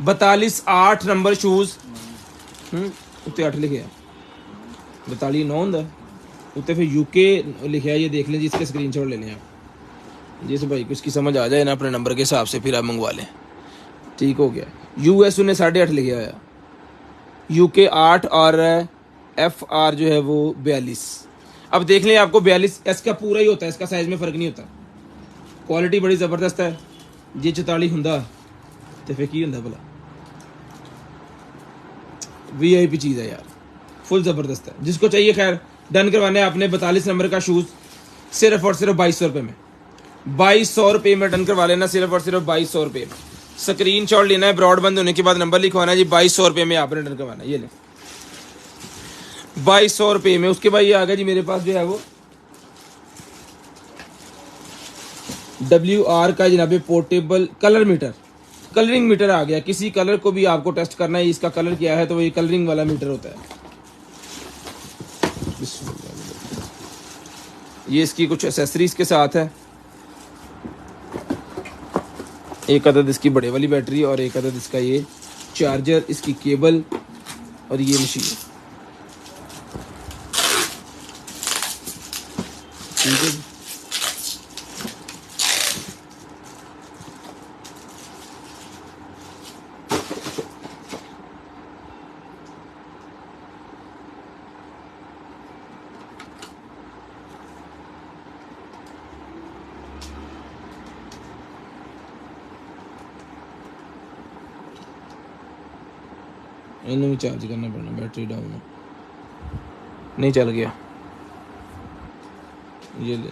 42 8 नंबर शूज। उत्ते 8 लिखे 42 9 होंगे उत्ते, फिर यूके लिखा, ये देख लें जी, इसके स्क्रीनशॉट ले लें आप। जिस भाई को इसकी समझ आ जाए ना अपने नंबर के हिसाब से फिर आप मंगवा लें। ठीक हो गया। यूएस उन्हें 8.5 लिखा है, यूके 8 और FR जो है वो 42। अब देख लें, आपको 42 एस का पूरा ही होता है, इसका साइज में फ़र्क नहीं होता। क्वालिटी बड़ी ज़बरदस्त है। जे 44 होंदा तो फिर की होंदा भला, VIP चीज़ है यार, फुल ज़बरदस्त है। जिसको चाहिए खैर डन करवाने आपने 42 नंबर का शूज़ सिर्फ और सिर्फ 2200 रुपये में, 2200 रुपये में डन करवा लेना, सिर्फ और सिर्फ 2200 रुपये में। स्क्रीन शॉट लेना है, ब्रॉड बंद होने के बाद नंबर लिखवाना है जी, 2200 रुपये में आपने डन करवाना है। ये ले 2200 रुपये में। उसके बाद ये आ गया जी मेरे पास जो है वो WR का जनाबे portable colour meter, colouring meter आ गया। किसी कलर को भी आपको टेस्ट करना है, इसका कलर क्या है, तो ये कलरिंग वाला मीटर होता है। ये इसकी कुछ एसेसरीज के साथ है, एक अदद इसकी बड़े वाली बैटरी और एक अदद इसका ये चार्जर, इसकी केबल और ये मशीन। ठीक है, इन्हें भी चार्ज करना पड़ना, बैटरी डाउन है, नहीं चल गया। ये ले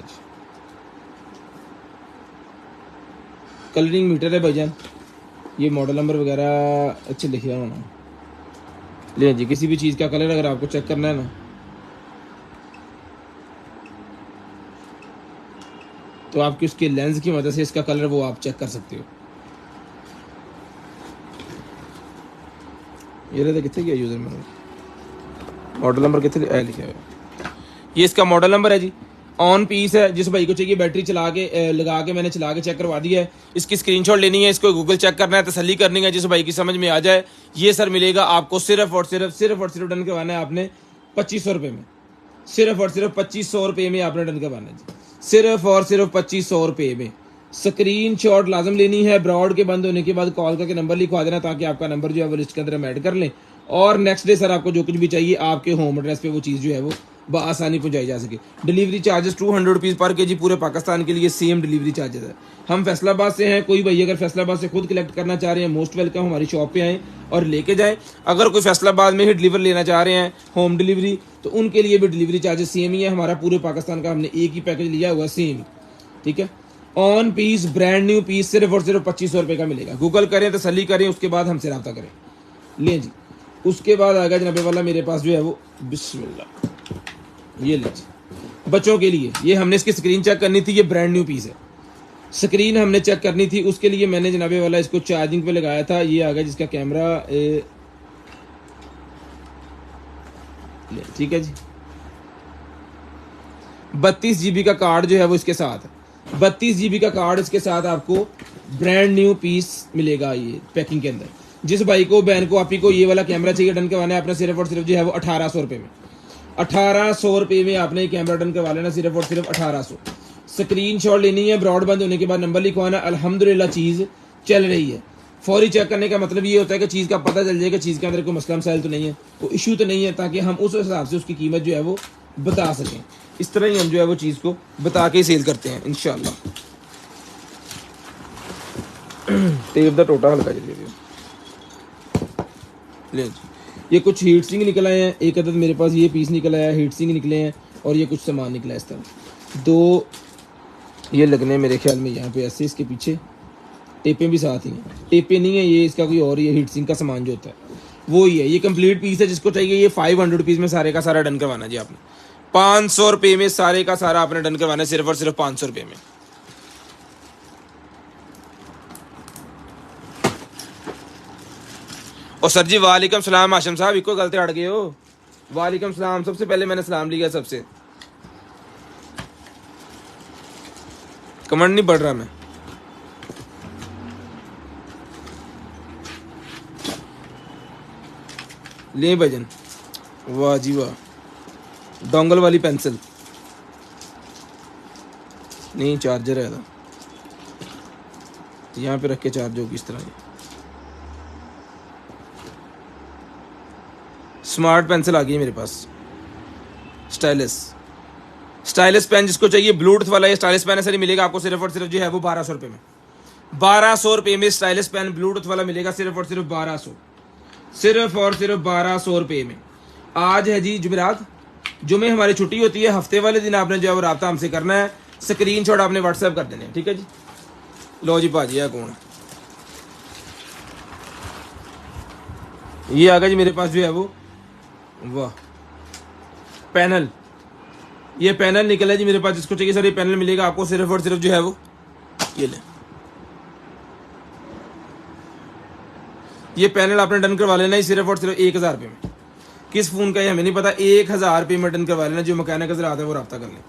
कलरिंग मीटर है भाईजान, ये मॉडल नंबर वगैरह अच्छे लिखे होना। ले जी, किसी भी चीज़ का कलर अगर आपको चेक करना है ना, तो आपकी उसके लेंस की मदद से इसका कलर वो आप चेक कर सकते हो। ये रहता कितने गया यूज़र में, मॉडल नंबर कितने लिखा है, ये इसका मॉडल नंबर है जी। ऑन पीस है, जिस भाई को चाहिए बैटरी चला के लगा के मैंने चला के चेक करवा दिया है। इसकी स्क्रीनशॉट लेनी है, इसको गूगल चेक करना है, तसल्ली करनी है, जिस भाई की समझ में आ जाए। ये सर मिलेगा आपको सिर्फ और सिर्फ डन करवाना है आपने 2500 रुपये में, सिर्फ और सिर्फ 2500 रुपये में आपने डन करवाना है जी, सिर्फ और सिर्फ 2500 रुपये में। स्क्रीनशॉट लाजम लेनी है, ब्रॉड के बंद होने के बाद कॉल करके नंबर लिखवा देना, ताकि आपका नंबर जो है वो लिस्ट के अंदर हम ऐड कर लें, और नेक्स्ट डे सर आपको जो कुछ भी चाहिए आपके होम एड्रेस पे वो चीज़ जो है वो बआसानी पहुंचाई जा सके। डिलीवरी चार्जेस 200 रुपीज़ पर केजी पूरे पाकिस्तान के लिए सेम डिलीवरी चार्जेस है। हम फैसलाबाद से हैं, कोई भाई अगर फैसलाबाद से खुद कलेक्ट करना चाह रहे हैं मोस्ट वेलकम, हमारी शॉप पे आएँ और लेके जाएं। अगर कोई फैसलाबाद में ही डिलीवर लेना चाह रहे हैं होम डिलीवरी, तो उनके लिए भी डिलीवरी चार्जेस सेम ही है। हमारा पूरे पाकिस्तान का हमने एक ही पैकेज लिया हुआ सेम ही, ठीक है। On piece brand new piece सिर्फ और सिर्फ 2500 रुपये का मिलेगा। गूगल करें, तसल्ली करें, उसके बाद हमसे रब्ता करें। लें जी, उसके बाद आएगा जनाबे वाला मेरे पास जो है वो बिस्मिल्लाह, ये ले जी बच्चों के लिए। ये हमने इसकी स्क्रीन चेक करनी थी, ये ब्रांड न्यू पीस है, स्क्रीन हमने चेक करनी थी, उसके लिए मैंने जनाबे वाला इसको चार्जिंग पे लगाया था। ये आ गया जिसका कैमरा ठीक है जी। 32 GB का कार्ड जो है वो इसके साथ है, 32 GB का कार्ड इसके साथ आपको ब्रांड न्यू पीस मिलेगा ये पैकिंग के अंदर। जिस भाई को बहन को आप ही को ये वाला कैमरा चाहिए डन करवाना है, अपना सिर्फ और सिर्फ जो है वो 1800 रुपये में, 1800 रुपये में आपने कैमरा डन करवा लेना, सिर्फ और सिर्फ 1800। स्क्रीनशॉट लेनी है, ब्रॉडबैंड होने के बाद नंबर लिखवाना। अल्हम्दुलिल्लाह चीज़ चल रही है। फौरी चेक करने का मतलब ये होता है कि चीज़ का पता चल जाएगा चीज़ के अंदर कोई मसला मसाइल तो नहीं है, कोई इशू तो नहीं है, ताकि हम उस हिसाब से उसकी कीमत जो है वो बता सकें। इस तरह ही हम जो है वो चीज़ को बता के ही सेल करते हैं इंशाल्लाह। टेप दा टोटा हल्का चलिए ले जी। ये कुछ हीट सिंग निकल आए हैं, एक अदद मेरे पास ये पीस निकल आया है, हीट सिंग निकले हैं, और ये कुछ सामान निकला है इस तरह। दो ये लगने मेरे ख्याल में यहाँ पे ऐसे, इसके पीछे टेपें भी साथ ही हैं, टेपें नहीं है ये, इसका कोई और ये हीट सिंग का सामान जो होता है वो ही है। ये कंप्लीट पीस है, जिसको चाहिए ये 500 रुपीज़ में सारे का सारा डन करवाना जी आपने। 500 रुपये में सारे का सारा आपने डन करवाना है, सिर्फ और सिर्फ 500 रुपये में। और सर जी वालेकुम सलाम आशम साहब, इको गलते अड़ गए हो। वालेकुम सलाम, सबसे पहले मैंने सलाम लिया सबसे, कमेंट नहीं पढ़ रहा मैं। ले भजन, वाह जी वाह, डोंगल वाली पेंसिल नहीं, चार्जर है था यहाँ पे रख के चार्ज होगी इस तरह। स्मार्ट पेंसिल आ गई है मेरे पास, स्टाइलिस पेन जिसको चाहिए ब्लूटूथ वाला ये स्टाइलिस पेन ऐसा नहीं मिलेगा आपको, सिर्फ और सिर्फ जो है वो 1200 रुपये में। 1200 रुपये में स्टाइलिस पेन ब्लूटूथ वाला मिलेगा, सिर्फ और सिर्फ 1200, सिर्फ और सिर्फ 1200 रुपये में। आज है जी जुमेरात, जुमे हमारी छुट्टी होती है, हफ्ते वाले दिन आपने जो है वो रब्ता हमसे करना है, स्क्रीनशॉट आपने व्हाट्सएप कर देने हैं, ठीक है जी। लो जी भाजी है कौन, ये आ गया जी मेरे पास जो है वो, वाह पैनल, ये पैनल निकला है जी मेरे पास, जिसको चाहिए सर ये पैनल मिलेगा आपको, सिर्फ और सिर्फ जो है वो ये ले, ये पैनल आपने डन करवा लेना ही सिर्फ और सिर्फ 1000 रुपये में। किस फ़ोन का है हमें नहीं पता, 1000 रुपये में डन करवा लेना, जो मकैनिक नजर आता है वो रब्ता कर लें।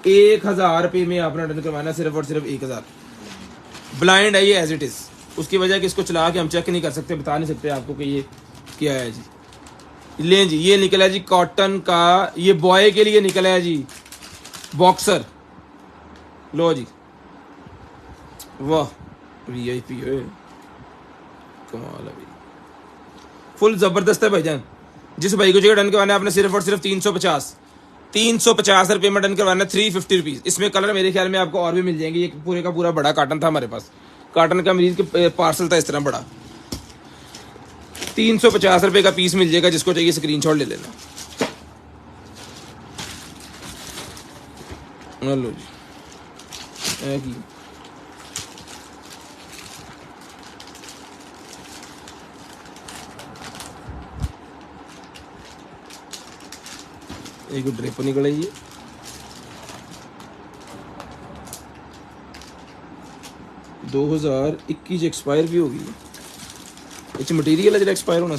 1000 रुपये में आपने डन करवाना, सिर्फ और सिर्फ 1000। ब्लाइंड है ये एज इट इज़, उसकी वजह कि इसको चला के हम चेक नहीं कर सकते, बता नहीं सकते आपको कि ये क्या है जी। लें जी, ये निकला है जी कॉटन का, ये बॉय के लिए निकला है जी बॉक्सर। लो जी वाह, VIP है, कमाल है भाई, फुल ज़बरदस्त है भाईजान। जिस भाई को चाहिए डन करवाना है आपने, सिर्फ और सिर्फ 350 रुपये में डन करवाना, 350 रुपीज़। इसमें कलर मेरे ख्याल में आपको और भी मिल जाएंगे। ये पूरे का पूरा बड़ा कार्टन था हमारे पास, कार्टन का मरीज के पार्सल था इस तरह बड़ा। 350 रुपये का पीस मिल जाएगा, जिसको चाहिए स्क्रीनशॉट ले लेना। लो जी एक ड्रिप निकल आई है, 2021 एक्सपायर भी होगी ये मटीरियल है जो एक्सपायर होना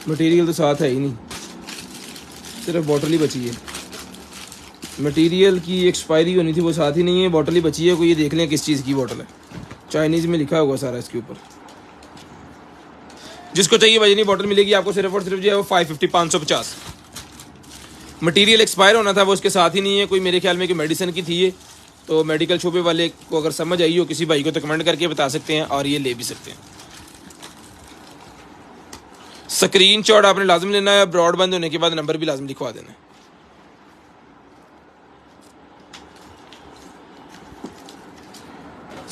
मटीरियल तो साथ है ही नहीं सिर्फ बॉटल ही बची है मटीरियल की एक्सपायरी होनी थी वो साथ ही नहीं है बॉटल ही बची है कोई ये देख लें किस चीज़ की बॉटल है चाइनीज़ में लिखा होगा सारा इसके ऊपर जिसको चाहिए वजनी बॉटल मिलेगी आपको सिर्फ और सिर्फ जो है वो 550 550 मटीरियल एक्सपायर होना था वो उसके साथ ही नहीं है कोई मेरे ख्याल में कि मेडिसिन की थी ये तो मेडिकल शोबे वाले को अगर समझ आई हो किसी भाई को तो कमेंट करके बता सकते हैं और ये ले भी सकते हैं स्क्रीनशॉट आपने लाजम लेना है ब्रॉड बंद होने के बाद नंबर भी लाजम लिखवा देना है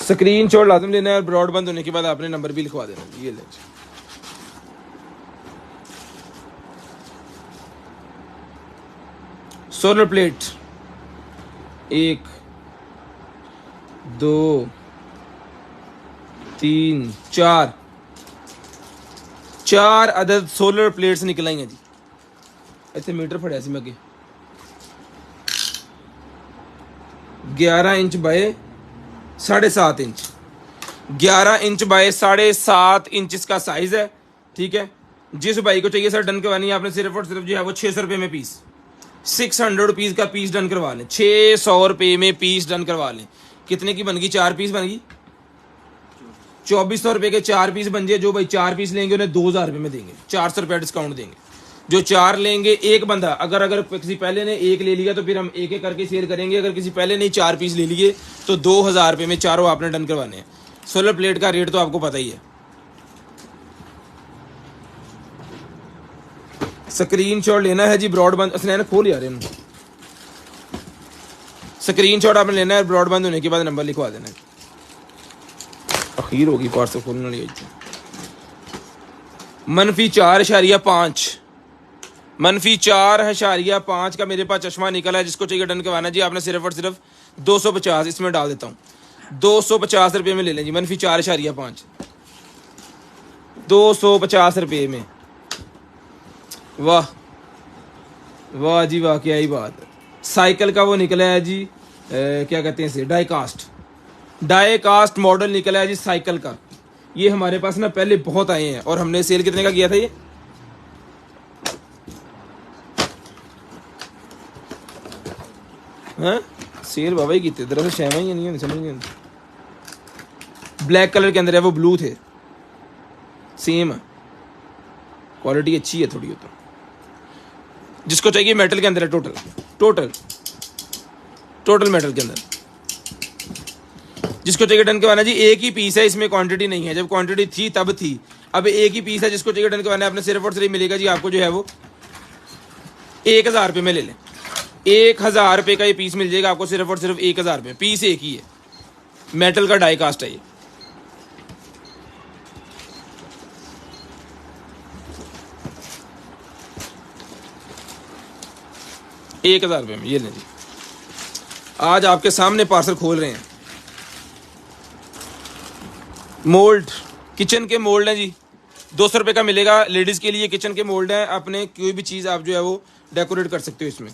स्क्रीनशॉट लाजम लेना है ब्रॉड बंद होने के बाद आपने नंबर भी लिखवा देना ये ले सोलर प्लेट 1 2 3 4 अदद सोलर प्लेट्स निकल आई हैं जी इतने मीटर फड़िया सी मैं अगे 11 inch by 7.5 inch 11 inch by 7.5 inch इसका साइज है ठीक है जिस भाई को चाहिए सर डन करवानी है आपने सिर्फ और सिर्फ जो है वो 600 रुपये में पीस 600 रुपीज़ का पीस डन करवा लें 600 रुपये में पीस डन करवा लें कितने की बन गई 4 पीस बन गई 2400 रुपये के 4 पीस बन जाए जो भाई 4 पीस लेंगे उन्हें 2000 रुपये में देंगे 400 रुपया डिस्काउंट देंगे जो 4 लेंगे एक बंदा अगर किसी पहले ने 1 ले लिया तो फिर हम एक एक करके शेयर करेंगे अगर किसी पहले ने 4 पीस ले लिए तो 2000 रुपये में चारों आपने डन करवाने हैं सोलर प्लेट का रेट तो आपको पता ही है स्क्रीनशॉट लेना है जी ब्रॉडबैंड असलैन खोल यार स्क्रीनशॉट आपने लेना है ब्रॉडबैंड होने के बाद नंबर लिखवा देना है अखीर होगी पार्सल खोलने वाली -4.5 -4.5 का मेरे पास चश्मा निकला है जिसको चाहिए डन करवाना जी आपने सिर्फ और सिर्फ 250 इसमें डाल देता हूँ 250 रुपये में ले लें जी -4.5 250 रुपये में वाह वाह जी वाह क्या ही बात है साइकिल का वो निकला है जी क्या कहते हैं इसे डाई कास्ट मॉडल निकला है जी साइकिल का ये हमारे पास ना पहले बहुत आए हैं और हमने सेल कितने का किया था ये हाँ सेल बाबा ही की थी दरअसल शैमा ही नहीं समझ नहीं ब्लैक कलर के अंदर है वो ब्लू थे सेम है क्वालिटी अच्छी है थोड़ी तो जिसको चाहिए मेटल के अंदर है टोटल मेटल के अंदर जिसको चाहिए डन करवाना जी एक ही पीस है इसमें क्वांटिटी नहीं है जब क्वांटिटी थी तब थी अब एक ही पीस है जिसको चाहिए डन करवाना है अपने सिर्फ और सिर्फ मिलेगा जी आपको जो है वो 1000 रुपये में ले लें 1000 रुपये का ये पीस मिल जाएगा आपको सिर्फ और सिर्फ 1000 रुपये पीस एक ही है मेटल का डाई कास्ट है ये ₹1000 में ये लें जी आज आपके सामने पार्सल खोल रहे हैं मोल्ड किचन के मोल्ड हैं जी 200 रुपये का मिलेगा लेडीज़ के लिए किचन के मोल्ड हैं अपने कोई भी चीज़ आप जो है वो डेकोरेट कर सकते हो इसमें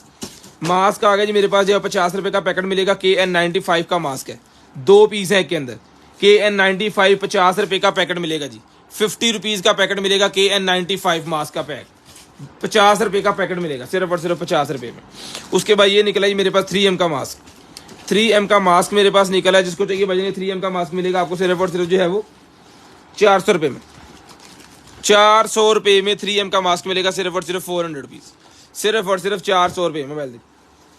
मास्क आ गया जी मेरे पास जो है 50 रुपये का पैकेट मिलेगा KN95 का मास्क है 2 पीस है के अंदर KN95 50 रुपये का पैकेट मिलेगा जी 50 रुपीज़ का पैकेट मिलेगा KN95 मास्क का पैक 50 रुपये का पैकेट मिलेगा सिर्फ और सिर्फ 50 रुपये में उसके बाद ये निकला जी मेरे पास 3M का मास्क 3M का मास्क मेरे पास निकला है जिसको चाहिए भाई 3M का मास्क मिलेगा आपको सिर्फ और सिर्फ जो है वो 400 रुपये में 400 रुपये में 3M का मास्क मिलेगा सिर्फ और सिर्फ 400 रुपीज़ सिर्फ और सिर्फ 400 रुपये मोबाइल देखिए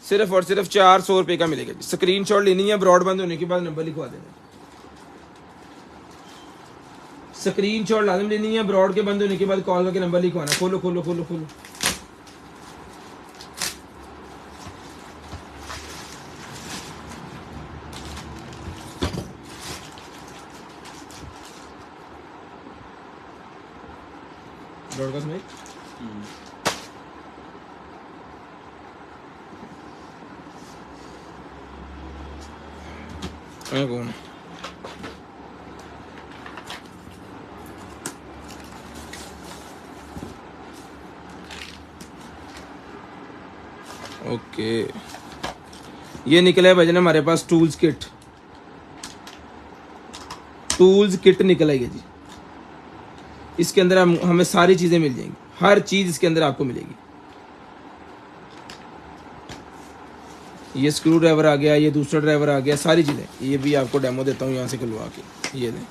सिर्फ और सिर्फ 400 रुपये का मिलेगा जी स्क्रीनशॉट लेनी है ब्रॉड बंद होने के बाद नंबर लिखवा देना स्क्रीनशॉट लाजम लेनी है ब्रॉड के बंद होने के बाद कॉल करके नंबर लिखवाना खोलो खोलो खोलो खोलो ब्रॉडकास्ट में कौन ओके ये निकला है भजन हमारे पास टूल्स किट टूल्स किट निकल आई है जी। इसके अंदर हमें सारी चीजें मिल जाएंगी, हर चीज इसके अंदर आपको मिलेगी। ये स्क्रू ड्राइवर आ गया, ये दूसरा ड्राइवर आ गया, सारी चीजें। ये भी आपको डेमो देता हूँ यहाँ से खुलवा के। ये दें,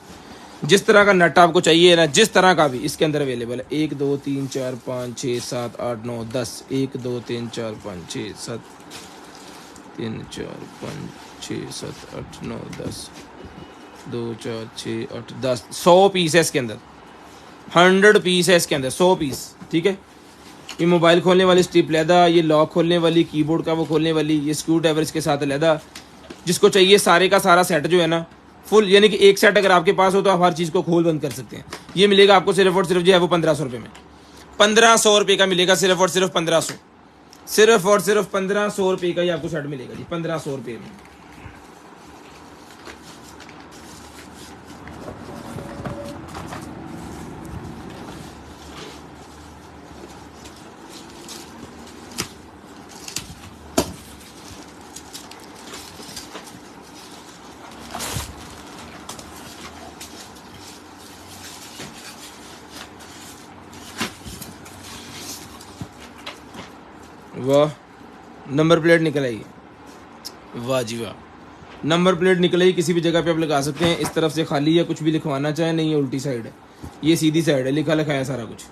जिस तरह का नट आपको चाहिए ना, जिस तरह का भी इसके अंदर अवेलेबल है। 1 2 3 4 5 6 7 8 9 10 1 2 3 4 5 6 7 3 4 5 6 7 8 9 10 2 4 6 8 10 100 पीस है इसके अंदर, 100 पीस है इसके अंदर, 100 पीस। ठीक है, ये मोबाइल खोलने वाली स्ट्रिप लहदा, ये लॉक खोलने वाली, कीबोर्ड का वो खोलने वाली, ये स्क्रू ड्राइवर इसके साथ लहदा। जिसको चाहिए सारे का सारा सेट जो है ना फुल, यानी कि एक सेट अगर आपके पास हो तो आप हर चीज़ को खोल बंद कर सकते हैं। ये मिलेगा आपको सिर्फ और सिर्फ जो है वो 1500 रुपये में, 1500 रुपये का मिलेगा, सिर्फ और सिर्फ 1500, सिर्फ और सिर्फ 1500 रुपये का ही आपको सेट मिलेगा जी, 1500 रुपये में। वाह, नंबर प्लेट निकल आई, वाह जी वाह, नंबर प्लेट निकल आई। किसी भी जगह पे आप लगा सकते हैं। इस तरफ से खाली है, कुछ भी लिखवाना चाहे नहीं, ये उल्टी साइड है, ये सीधी साइड है, लिखा लिखा है सारा कुछ।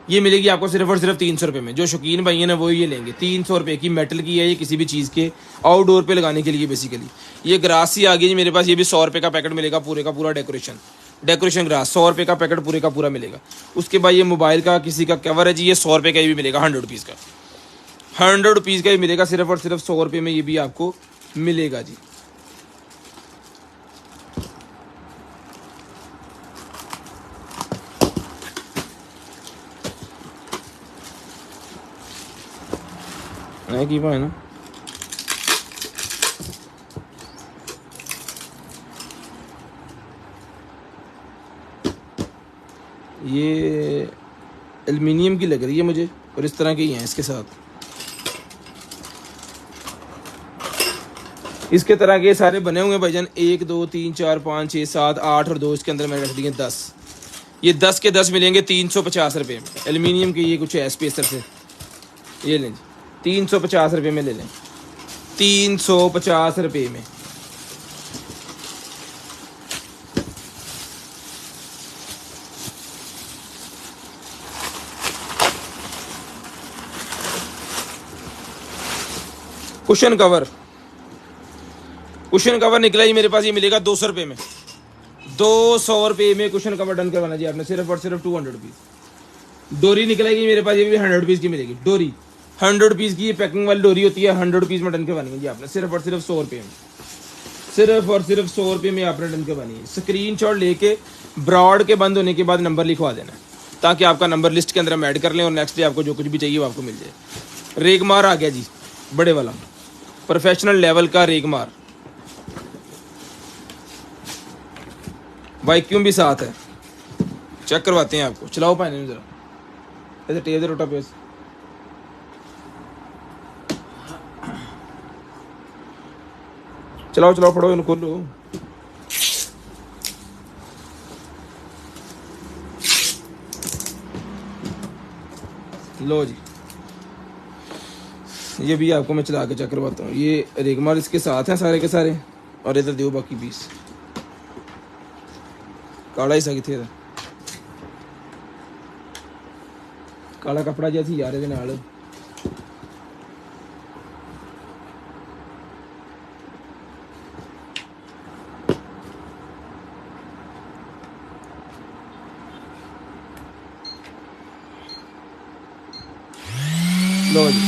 ये मिलेगी आपको सिर्फ और सिर्फ 300 रुपये में। जो शौकीन भाई है ना वो ये लेंगे। 300 रुपये की मेटल की है ये, किसी भी चीज़ के आउटडोर पे लगाने के लिए बेसिकली। ये ग्रास ही आ गई जी मेरे पास, ये भी 100 रुपये का पैकेट मिलेगा, पूरे का पूरा डेकोरेशन ग्रास 100 रुपये का पैकेट पूरे का पूरा मिलेगा। उसके बाद ये मोबाइल का किसी का कवर है जी, ये 100 रुपये का भी मिलेगा, 100 रुपीज़ का, 100 रुपीज़ का ही मिलेगा, सिर्फ और सिर्फ 100 रुपये में ये भी आपको मिलेगा जी। की है ना, ये एल्युमिनियम की लग रही है मुझे, और इस तरह की हैं इसके साथ। इसके तरह के सारे बने होंगे भाईजान, 1 2 3 4 5 6 7 8 और 2 इसके अंदर मैंने रख दिए 10। ये 10 के 10 मिलेंगे 350 रुपये में। एल्युमिनियम के ये कुछ है स्पेसर से, ये लें 350 रुपये में ले लें, 350 रुपये में। कुशन कवर निकला जी मेरे पास, ये मिलेगा 200 रुपये में, 200 रुपये में कुशन कवर डन करवाना जी आपने, सिर्फ और सिर्फ 200 रुपीज़। डोरी निकलेगी मेरे पास, ये भी 100 रुपीज़ की मिलेगी। डोरी 100 रुपीज़ की, ये पैकिंग वाली डोरी होती है, 100 रुपीज़ में डन करवानी है जी आपने, सिर्फ और सिर्फ 100 रुपये में, सिर्फ और सिर्फ 100 रुपये में आपने डन करवानी है। स्क्रीनशॉट लेके ब्रॉड के बंद होने के बाद नंबर लिखवा देना है, ताकि आपका नंबर लिस्ट के अंदर हम ऐड कर लें और नेक्स्ट डे आपको जो कुछ भी चाहिए वो आपको मिल जाए। रेगमार आ गया जी, बड़े वाला प्रोफेशनल लेवल का रेगमार, वैक्यूम भी साथ है। चेक करवाते हैं आपको, चलाओ पानी में जरा, ऐसे टेप दे रोटा पे, चलाओ चलाओ, फड़ो इनको, खोलो। लो जी, ये भी आपको मैं चला के चेक करवाता हूँ। ये रेगमार इसके साथ हैं सारे के सारे, और इधर दो बाकी 20 काला हिस्सा किथे दा, काला कपड़ा जैसी यार ਇਹਦੇ ਨਾਲ। लो जी,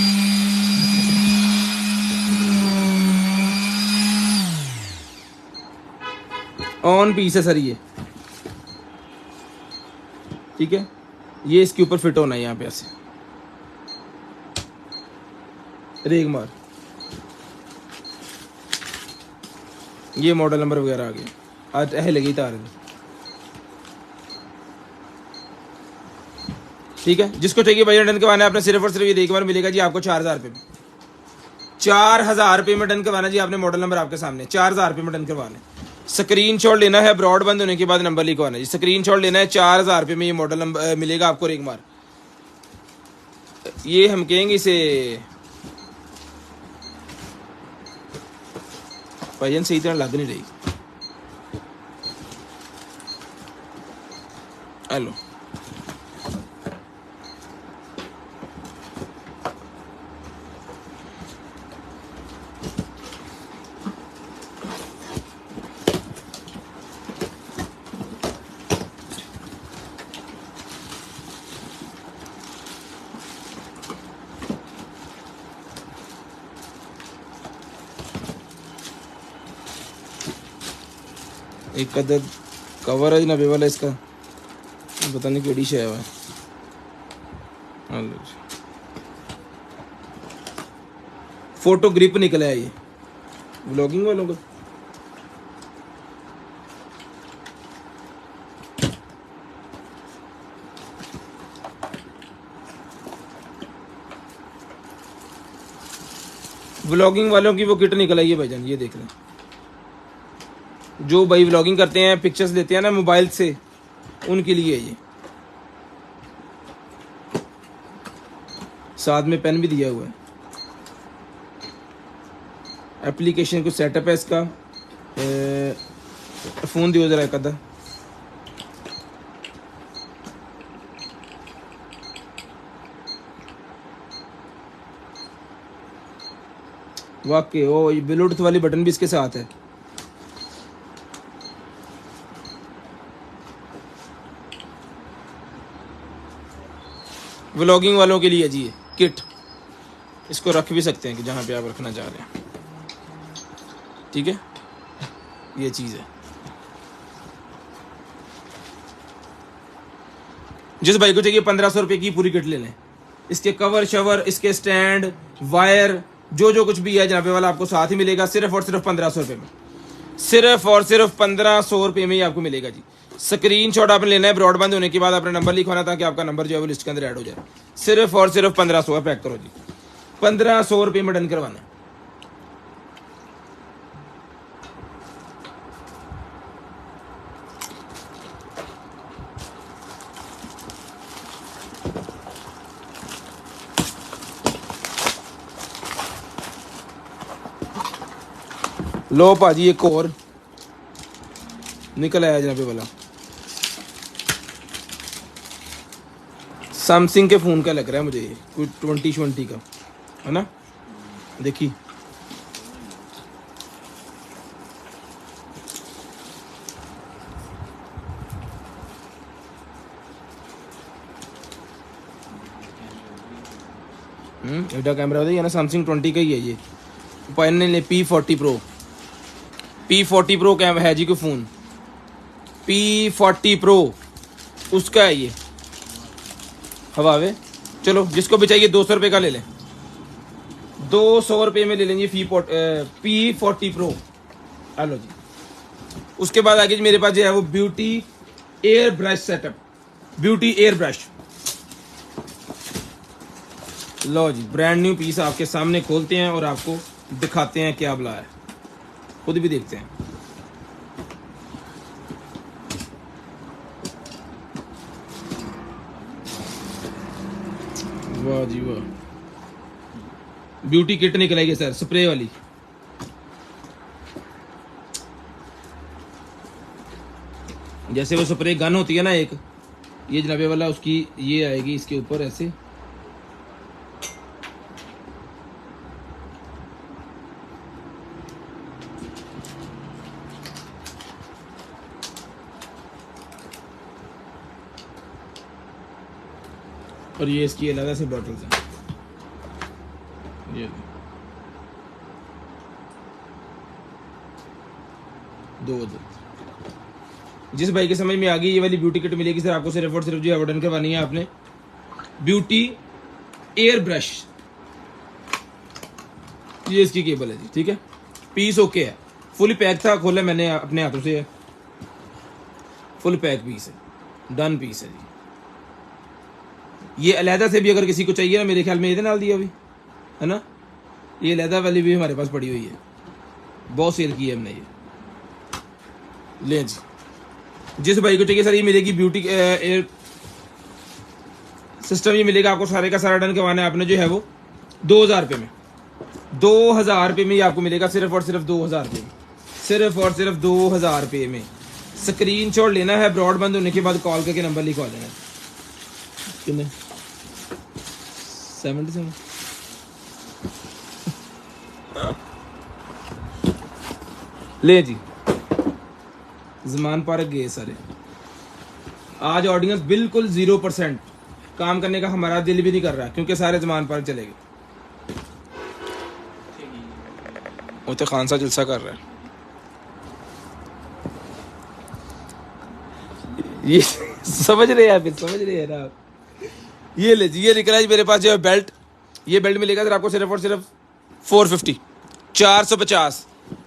ऑन पीस है सर ये, ठीक है। ये इसके ऊपर फिट होना है यहाँ पे ऐसे, रेगमार। ये मॉडल नंबर वगैरह आ गया, आज अह लगी तार, ठीक है। जिसको चाहिए भैया डन करवाना है आपने, सिर्फ और सिर्फ ये रेगमार मिलेगा जी आपको 4000 रुपये में, 4000 रुपये में डन करवाना जी आपने। मॉडल नंबर आपके सामने, 4000 रुपये में डन करवाना है। स्क्रीनशॉट लेना है, ब्रॉडबैंड होने के बाद नंबर लिखवाना है जी। स्क्रीनशॉट लेना है, 4000 रुपये में ये मॉडल नंबर मिलेगा आपको रेगमार। ये हम कहेंगे इसे भाईजान सही तरह लग नहीं रही। हेलो एक कदर कवर है नबे वाला इसका, पता नहीं केड़ी शय है। फोटो ग्रिप निकला है ये व्लॉगिंग वालों का। व्लॉगिंग वालों की वो किट निकल आई है भाईजान, ये देख लें। जो भाई व्लॉगिंग करते हैं, पिक्चर्स लेते हैं ना मोबाइल से, उनके लिए ये साथ में पेन भी दिया हुआ है। एप्लीकेशन को सेटअप है इसका। फोन दियो जरा एक आधा। वाकई वो ब्लूटूथ वाली बटन भी इसके साथ है। व्लॉगिंग वालों के लिए जी ये किट, इसको रख भी सकते हैं कि जहाँ पे आप रखना चाह रहे हैं, ठीक है। ये चीज़ है। जिस भाई को चाहिए 1500 रुपये की पूरी किट ले लें। इसके कवर शवर, इसके स्टैंड, वायर, जो कुछ भी है जनाबे वाला आपको साथ ही मिलेगा, सिर्फ और सिर्फ 1500 रुपये में। सिर्फ और सिर्फ 1500 रुपये में ही आपको मिलेगा जी। स्क्रीनशॉट आपने लेना है, ब्रॉडबैंड होने के बाद अपना नंबर लिखवाना ताकि आपका नंबर जो है वो लिस्ट के अंदर ऐड हो जाए। सिर्फ और सिर्फ 1500 पैक करो जी। 1500 रुपये में डन करवाना। लो भाजी एक और निकल आया जनाबे वाला। सैमसंग के फ़ोन का लग रहा है मुझे ये, कोई 2020 का है ना। देखिए एडा कैमरा है ना, सैमसंग 20 का ही है ये। पहनने ले P40 Pro, P40 Pro camera है जी कोई फ़ोन, P40 Pro उसका है ये। हवावे चलो जिसको भी चाहिए 200 रुपये का ले लें, 200 रुपये में ले लेंगे P40 Pro। हेलो जी। उसके बाद आगे मेरे पास जो है वो beauty air brush setup, beauty air brush. लो जी, ब्रांड न्यू पीस आपके सामने खोलते हैं और आपको दिखाते हैं क्या बुला है, खुद भी देखते हैं। वाह जी वाह, ब्यूटी किट निकल आई है सर, स्प्रे वाली। जैसे वो स्प्रे गन होती है ना एक, ये जनाबे वाला उसकी ये आएगी इसके ऊपर ऐसे। और ये इसकी अलग से बॉटल्स हैं। ये दो जिस भाई के समझ में आ गई ये वाली ब्यूटी किट मिलेगी सर आपको सिर्फ और सिर्फ जो है बटन करवानी है आपने। ब्यूटी एयर ब्रश, ये इसकी केबल है जी, ठीक है। पीस ओके है, फुल पैक था, खोला मैंने अपने हाथों से, फुल पैक पीस है, डन पीस है जी। ये अलहदा से भी अगर किसी को चाहिए ना, मेरे ख्याल में ये नाल दिया अभी है ना, ये अलहदा वाली भी हमारे पास पड़ी हुई है, बहुत सेल की है हमने ये। ले जी, जिस भाई को चाहिए सर ये मिलेगी ब्यूटी एयर सिस्टम, ये मिलेगा आपको सारे का सारा डन करवाना है आपने जो है वो 2000 रुपये में, 2000 रुपये में ये आपको मिलेगा, सिर्फ और सिर्फ 2000 रुपये में, सिर्फ और सिर्फ 2000 रुपये में। स्क्रीनशॉट लेना है, ब्रॉडबैंड होने के बाद कॉल करके नंबर लिखवा देना है। कितने 77 ले जी, जमान पार्क गए सारे। आज ऑडियंस बिल्कुल 0% काम करने का हमारा दिल भी नहीं कर रहा क्योंकि सारे जमान पार्क चले गए। वो तो खान सा जलसा कर रहा है ये समझ रहे हैं, फिर समझ रहे हैं ना आप। ये ले जी, ये निकला जी मेरे पास जो है बेल्ट, ये बेल्ट मिलेगा सर आपको सिर्फ और सिर्फ 450, 450।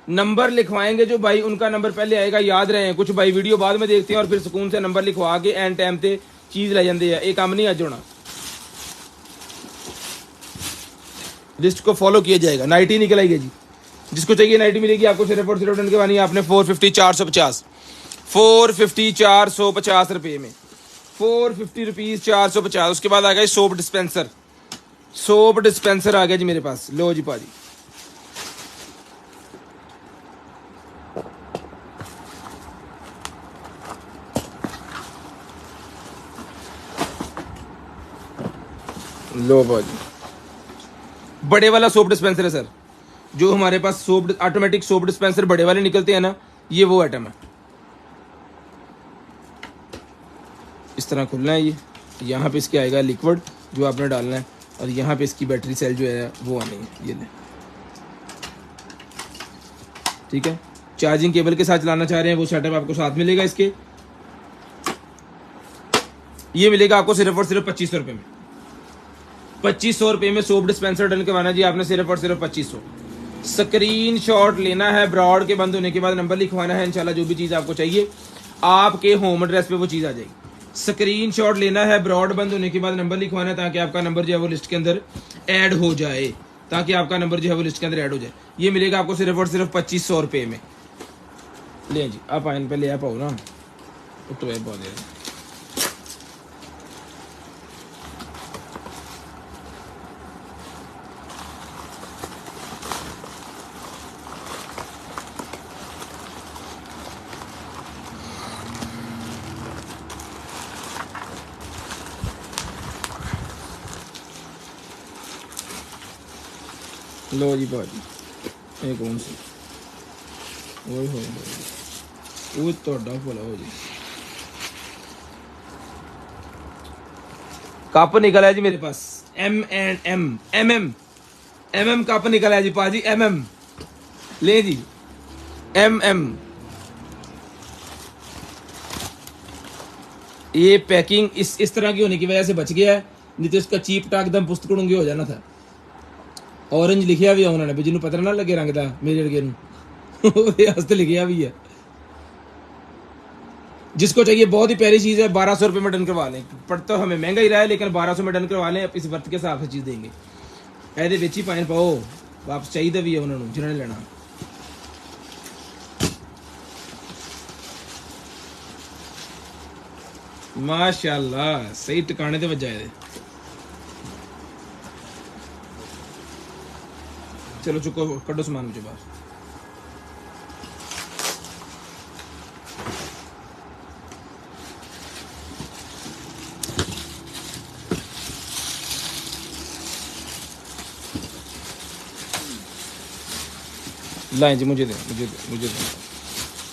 नंबर लिखवाएंगे जो भाई उनका नंबर पहले आएगा, याद रहे। कुछ भाई वीडियो बाद में देखते हैं और फिर सुकून से नंबर लिखवा के एंड टाइम पे चीज ले जाते हैं, ये काम नहीं आज होना। लिस्ट को फॉलो किया जाएगा। नाइटी निकल आएगी जी, जिसको चाहिए नाइटी मिलेगी आपको सिर्फ और सिर्फ डन के बानी आपने 450 450, 450 450 रुपये में, 450 रुपीज 450। उसके बाद आ गया सोप डिस्पेंसर, सोप डिस्पेंसर आ गया जी मेरे पास। लो जी पाजी, लो पाजी, बड़े वाला सोप डिस्पेंसर है सर, जो हमारे पास सोप ऑटोमेटिक सोप डिस्पेंसर बड़े वाले निकलते हैं ना, ये वो आइटम है। इस तरह खुलना है ये, यहाँ पे इसके आएगा लिक्विड जो आपने डालना है, और यहाँ पे इसकी बैटरी सेल जो है वो आनी है, ये ले। ठीक है, चार्जिंग केबल के साथ चलाना चाह रहे हैं वो सेटअप आपको साथ मिलेगा इसके। ये मिलेगा आपको सिर्फ और सिर्फ 2500 रुपये में, 2500 रुपये में सोप डिस्पेंसर डन करवाना जी आपने सिर्फ और सिर्फ 2500। स्क्रीनशॉट लेना है, ब्रॉड के बंद होने के बाद नंबर लिखवाना है, इंशाल्लाह जो भी चीज़ आपको चाहिए आपके होम एड्रेस पे वो चीज़ आ जाएगी। स्क्रीनशॉट लेना है, ब्रॉड बंद होने के बाद नंबर लिखवाना है, ताकि आपका नंबर जो है वो लिस्ट के अंदर ऐड हो जाए, ताकि आपका नंबर जो है वो लिस्ट के अंदर ऐड हो जाए। ये मिलेगा आपको सिर्फ और सिर्फ 2500 रुपये में। ले जी, आप आइन पे ले आप आओ ना, तो बहुत लो जी भाजी, ये कौन सी वो तो भला हो जी। कप निकला है जी मेरे पास MM कप निकला है जी पाजी, MM ले जी, MM। ये पैकिंग इस तरह की होने की वजह से बच गया है, नहीं तो इसका चीप टाक दम पुस्तकों हो जाना था। ऑरेंज लिखिया भी है उन्होंने भी, जिन्होंने पता ना लगे रंग का मेरे अड़गे हस्त लिखिया भी है। जिसको चाहिए बहुत ही प्यारी चीज़ है, 1200 रुपये में डन करवा लें। पर तो हमें महंगा ही रहा है, लेकिन 1200 में डन करवा लें, इस वर्त के हिसाब से चीज़ देंगे। ऐसे बेची पाइन पाओ वापस चाहिए भी है उन्होंने जिन्होंने लेना। माशाल्लाह सही टिकाने ते वजाए। चलो चुको, कड्डो सामान मुझे बाहर। लाएं जी, मुझे दें, मुझे दें,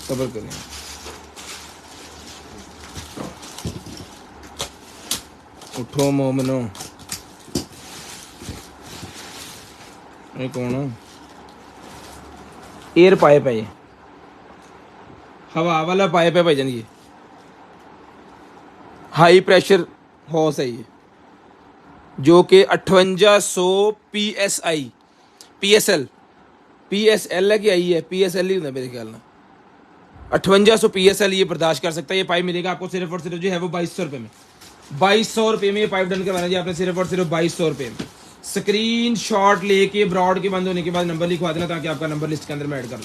सब्र करें। उठो मोमनो, ये कौन है? एयर पाइप है, ये हवा वाला पाइप है भाईजान, ये हाई प्रेशर हॉस है ये, जो कि 5800 PSL है कि आई है, PSL ही होता मेरे ख्याल में, 5800 PSL ये बर्दाश्त कर सकता है। ये पाइप मिलेगा आपको सिर्फ और सिर्फ जो है वो 2200 रुपये में, 2200 रुपये में ये पाइप डन करवाना जी आपने सिर्फ और सिर्फ 2200 रुपये में। स्क्रीनशॉट लेके ब्रॉड के बंद होने के बाद नंबर लिखवा देना, ताकि आपका नंबर लिस्ट के अंदर में ऐड कर लो।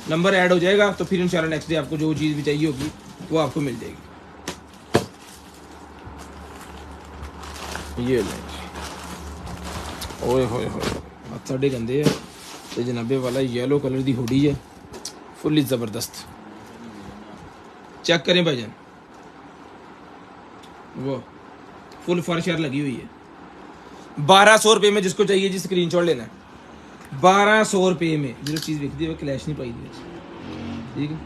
नंबर ऐड हो जाएगा तो फिर इंशाल्लाह नेक्स्ट डे आपको जो चीज़ भी चाहिए होगी वो आपको मिल जाएगी। ये ले ओए होए होए हाथ साढ़े गंदे है तो जनाबे वाला येलो कलर की हुडी है फुल्ली ज़बरदस्त। चेक करें भाईजान, वो फुल फर्श यार लगी हुई है। 1200 रुपये में जिसको चाहिए जी स्क्रीनशॉट लेना है। 1200 रुपये में जो चीज़ बिकती है वो क्लैश नहीं पाई दी, ठीक है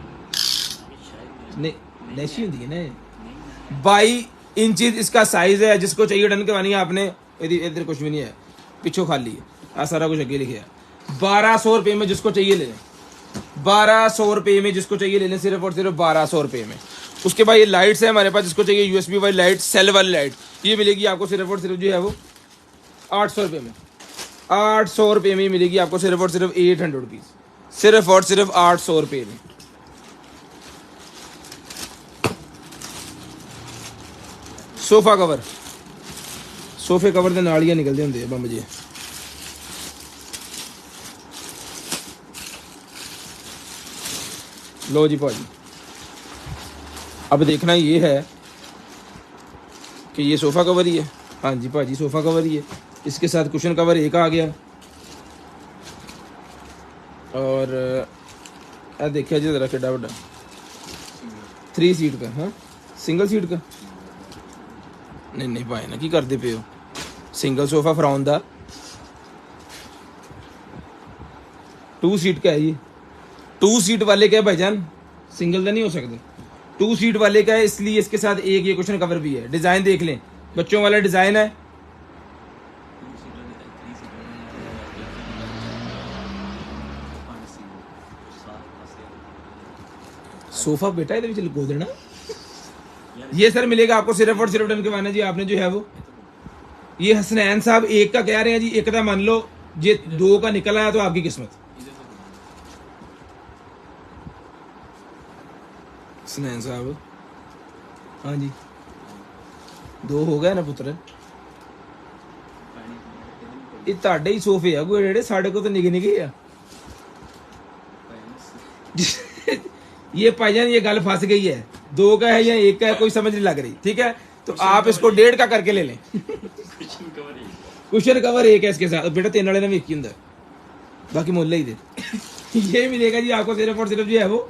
नहीं नैशी होती है ना। 22 इंच इसका साइज है, जिसको चाहिए डन करवानी है आपने। इधर कुछ भी नहीं है, पिछो खाली है, सारा कुछ अगे लिखे है। 1200 रुपये में जिसको चाहिए ले लें, 1200 रुपये में जिसको चाहिए ले लें, सिर्फ और सिर्फ 1200 रुपये में। उसके बाद ये लाइट्स है हमारे पास, जिसको चाहिए यूएसबी वाली लाइट, सेल वाली लाइट, ये मिलेगी आपको सिर्फ और सिर्फ जो है वो 800 रुपये में। 800 रुपये में मिलेगी आपको सिर्फ और सिर्फ 800 रुपीज़, सिर्फ और सिर्फ 800 रुपये में। सोफा कवर, सोफे कवर के नालियाँ निकलते होंगे बंब जी। लो जी भाजी, अब देखना ये है कि ये सोफ़ा कवर ही है। हाँ जी भाजी सोफ़ा कवर ही है, इसके साथ कुशन कवर एक आ गया। और देखिए जी ज़रा केड़ा बड़ा 3 सीट का, हाँ सिंगल सीट का नहीं नहीं भाई ना की करते पे हो, सिंगल सोफ़ा फ्राउन दा 2 सीट का है ये। 2 सीट वाले का है भाईजान, सिंगल का नहीं हो सकता। 2 सीट वाले का है, इसलिए इसके साथ एक ये कुशन कवर भी है। डिज़ाइन देख लें, बच्चों वाला डिज़ाइन है। सोफा बेटा इधर भी लगा देना। ये सर मिलेगा आपको सिर्फ और सिर्फ डन करवाना जी आपने जो है वो। ये हसनैन साहब एक का कह रहे हैं जी, एक का मान लो, ये 2 का निकल आया तो आपकी किस्मत। हसनैन साहब हाँ जी 2 हो गया ना पुत्र। ये ताड़े ही सोफे है कोई जेडे साढ़े को तो निके निके है। ये भाईजान ये गल फंस गई है, 2 का है या 1 का है कोई समझ नहीं लग रही, ठीक है तो आप इसको 1.5 का करके ले लें। कुशन कवर 1 है इसके साथ, बेटा 3 वाले ने भी 1 ही अंदर, बाकी मुल्ले ही दे। ये मिलेगा जी आपको सिर्फ और सिर्फ जो है वो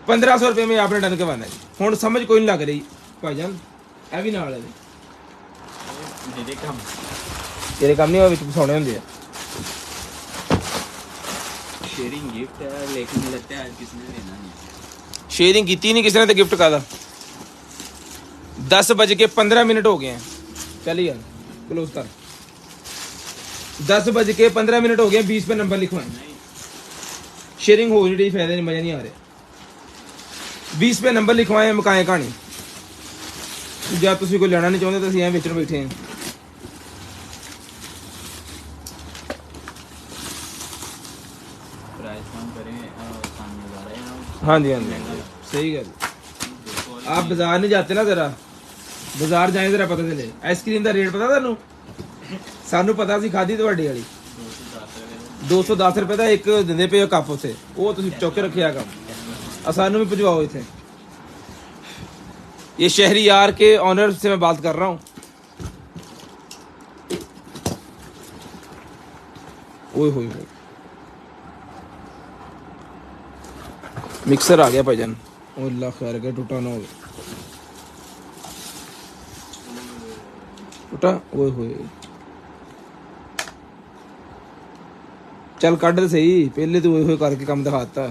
1500 रुपये में आपने डन करवाना है। हुण समझ कोई नहीं लग रही भाईजान, है भी नाल है तेरे काम नहीं हो सोने होंगे। शेयरिंग गिफ्ट है लेकिन लगता है आज किसी ने लेना नहीं। शेयरिंग की नहीं किसी ने, तो गिफ्ट का था। 10:15 हो गए हैं, चलिए यार क्लोज कर। 10:15 हो गए, 20 पे नंबर लिखवाएं। शेयरिंग हो रही फायदा नहीं, मजा नहीं आ रहा। 20 पे नंबर लिखवाएं, मकाए कहानी जब तुम कोई लेना नहीं चाहते तो असं बेचने बैठे हैं। हाँ जी हाँ जी सही गल। आप बाजार नहीं जाते ना, जरा बाजार जाए जरा पता चले। आइसक्रीम का रेट पता तुहानू? सानू पता सी खाधी तुहाडी वाली 210 रुपये का एक दिंदे पे कप उसे, वो तुम चौक के रखे काम। सानू भी भिजवाओ इतने। ये शहरी यार के ऑनर से मैं बात कर रहा हूँ। ओए होए होए मिक्सर आ गया भाईजान, ओ अल्लाह खैर के टूटा ना हो टूटा। ओए होए चल कट दे सही, पहले तो ओए होए करके काम दिखाता।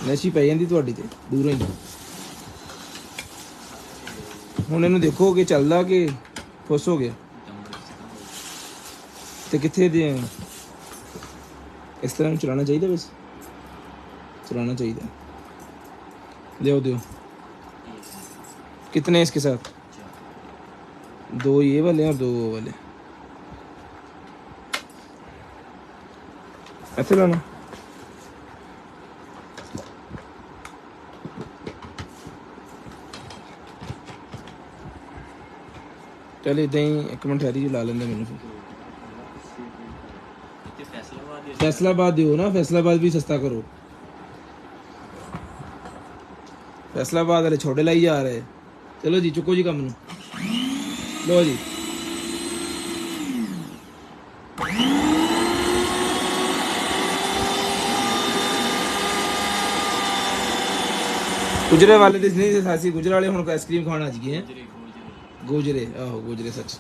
नशी पै जाती तुहाडी ते दूरों ही। हुण इहनूं देखो कि चलदा कि खुश हो गया तो कितने दे। इस तरह चलाना चाहिए, बस चलाना चाहिए। दो दो कितने इसके साथ? 2 ये वाले और 2 वो वाले। ऐसे लाना। चल इदा ही 1 मिनट ठहरी ला लेंगे मैनू फिर। फैसलाबाद दो ना, फैसलाबाद भी सस्ता करो। फैसलाबाद वाले छोटे लाई जा रहे। चलो जी चुको जी कम नु, लो जी। गुजरे वाले दिस नहीं सासी, गुजरे वाले हुन आइसक्रीम खाना जी हैं। गोजरे, आहो गोजरे सच।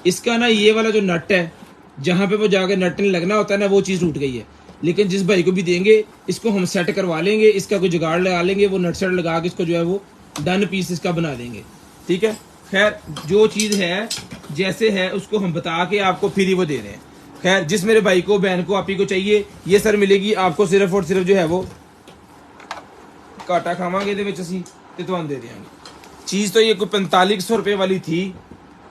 इसका ना ये वाला जो नट है, जहाँ पे वो जाकर नट नहीं लगना होता है ना, वो चीज़ टूट गई है। लेकिन जिस भाई को भी देंगे इसको हम सेट करवा लेंगे, इसका कोई जुगाड़ लगा लेंगे, वो नट सेट लगा के इसको जो है वो डन पीस इसका बना देंगे, ठीक है। खैर जो चीज़ है जैसे है उसको हम बता के आपको फ्री वो दे रहे हैं। खैर जिस मेरे भाई को बहन को आप ही को चाहिए ये सर मिलेगी आपको सिर्फ और सिर्फ जो है वो घाटा खावांगे दे विच असीं ते तुहानूं दे देंगे। चीज़ तो ये कोई 4500 रुपये वाली थी,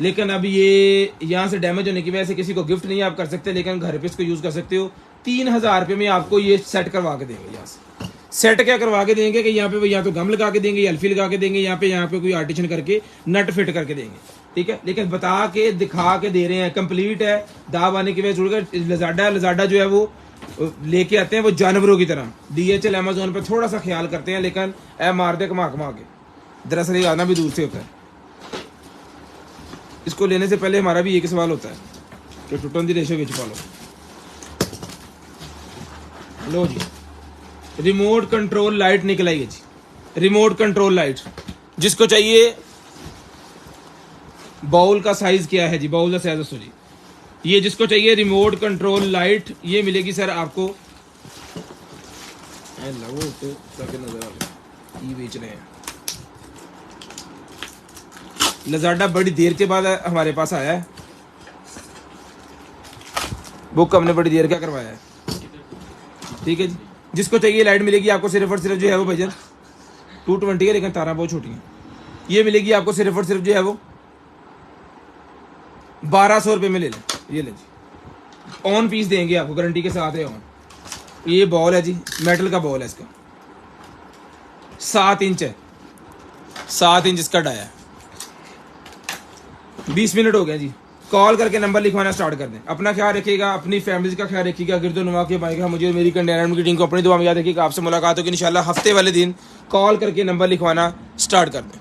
लेकिन अब ये यहाँ से डैमेज होने की वजह से किसी को गिफ्ट नहीं आप कर सकते, लेकिन घर पे इसको यूज़ कर सकते हो। 3000 रुपये में आपको ये सेट करवा के देंगे। यहाँ से सेट क्या करवा के देंगे कि यहाँ पे या तो गम लगा के देंगे, अल्फी लगा के देंगे, यहाँ पे कोई आर्टिशन करके नट फिट करके देंगे, ठीक है। लेकिन बता के दिखा के दे रहे हैं, कंप्लीट है। दाव आने की वजह से लजाडा जो है वो लेके आते हैं वो जानवरों की तरह। DHL अमेजोन पे थोड़ा सा ख्याल करते हैं, लेकिन ऐ मार दे कमा के। दरअसल ये आना भी दूर से होता है। इसको लेने से पहले हमारा भी एक सवाल होता है कि टुटन दी रेशो विच पालो। लो जी रिमोट कंट्रोल लाइट निकल आई है जी। रिमोट कंट्रोल लाइट जिसको चाहिए। बाउल का साइज क्या है जी? बाउल का साइज दसो जी। ये जिसको चाहिए रिमोट कंट्रोल लाइट ये मिलेगी सर आपको। तो नजर आ ये बेच रहे हैं। लजाडा बड़ी देर के बाद हमारे पास आया है। बुक हमने बड़ी देर क्या करवाया है, ठीक है जी। जिसको चाहिए लाइट मिलेगी आपको सिर्फ और सिर्फ जो है वो भजन 220 है, लेकिन तारा बहुत छोटी है। ये मिलेगी आपको सिर्फ और सिर्फ जो है वो 1200 रुपये में ले लें। ये ले जी ऑन पीस देंगे आपको, गारंटी के साथ है ऑन। ये बॉल है जी, मेटल का बॉल है, इसका 7 इंच है, 7 इंच इसका डाया है। 20 मिनट हो गए जी। कॉल करके नंबर लिखवाना स्टार्ट कर दें। अपना ख्याल रखिएगा, अपनी फैमिली का ख्याल रखिएगा। गिरदो नुमा के भाई का मुझे मेरी कंटेनर की टीम को अपनी दुआ में याद रखिएगा। आपसे मुलाकात होगी इंशाल्लाह हफ्ते वाले दिन। कॉल करके नंबर लिखवाना स्टार्ट कर दें।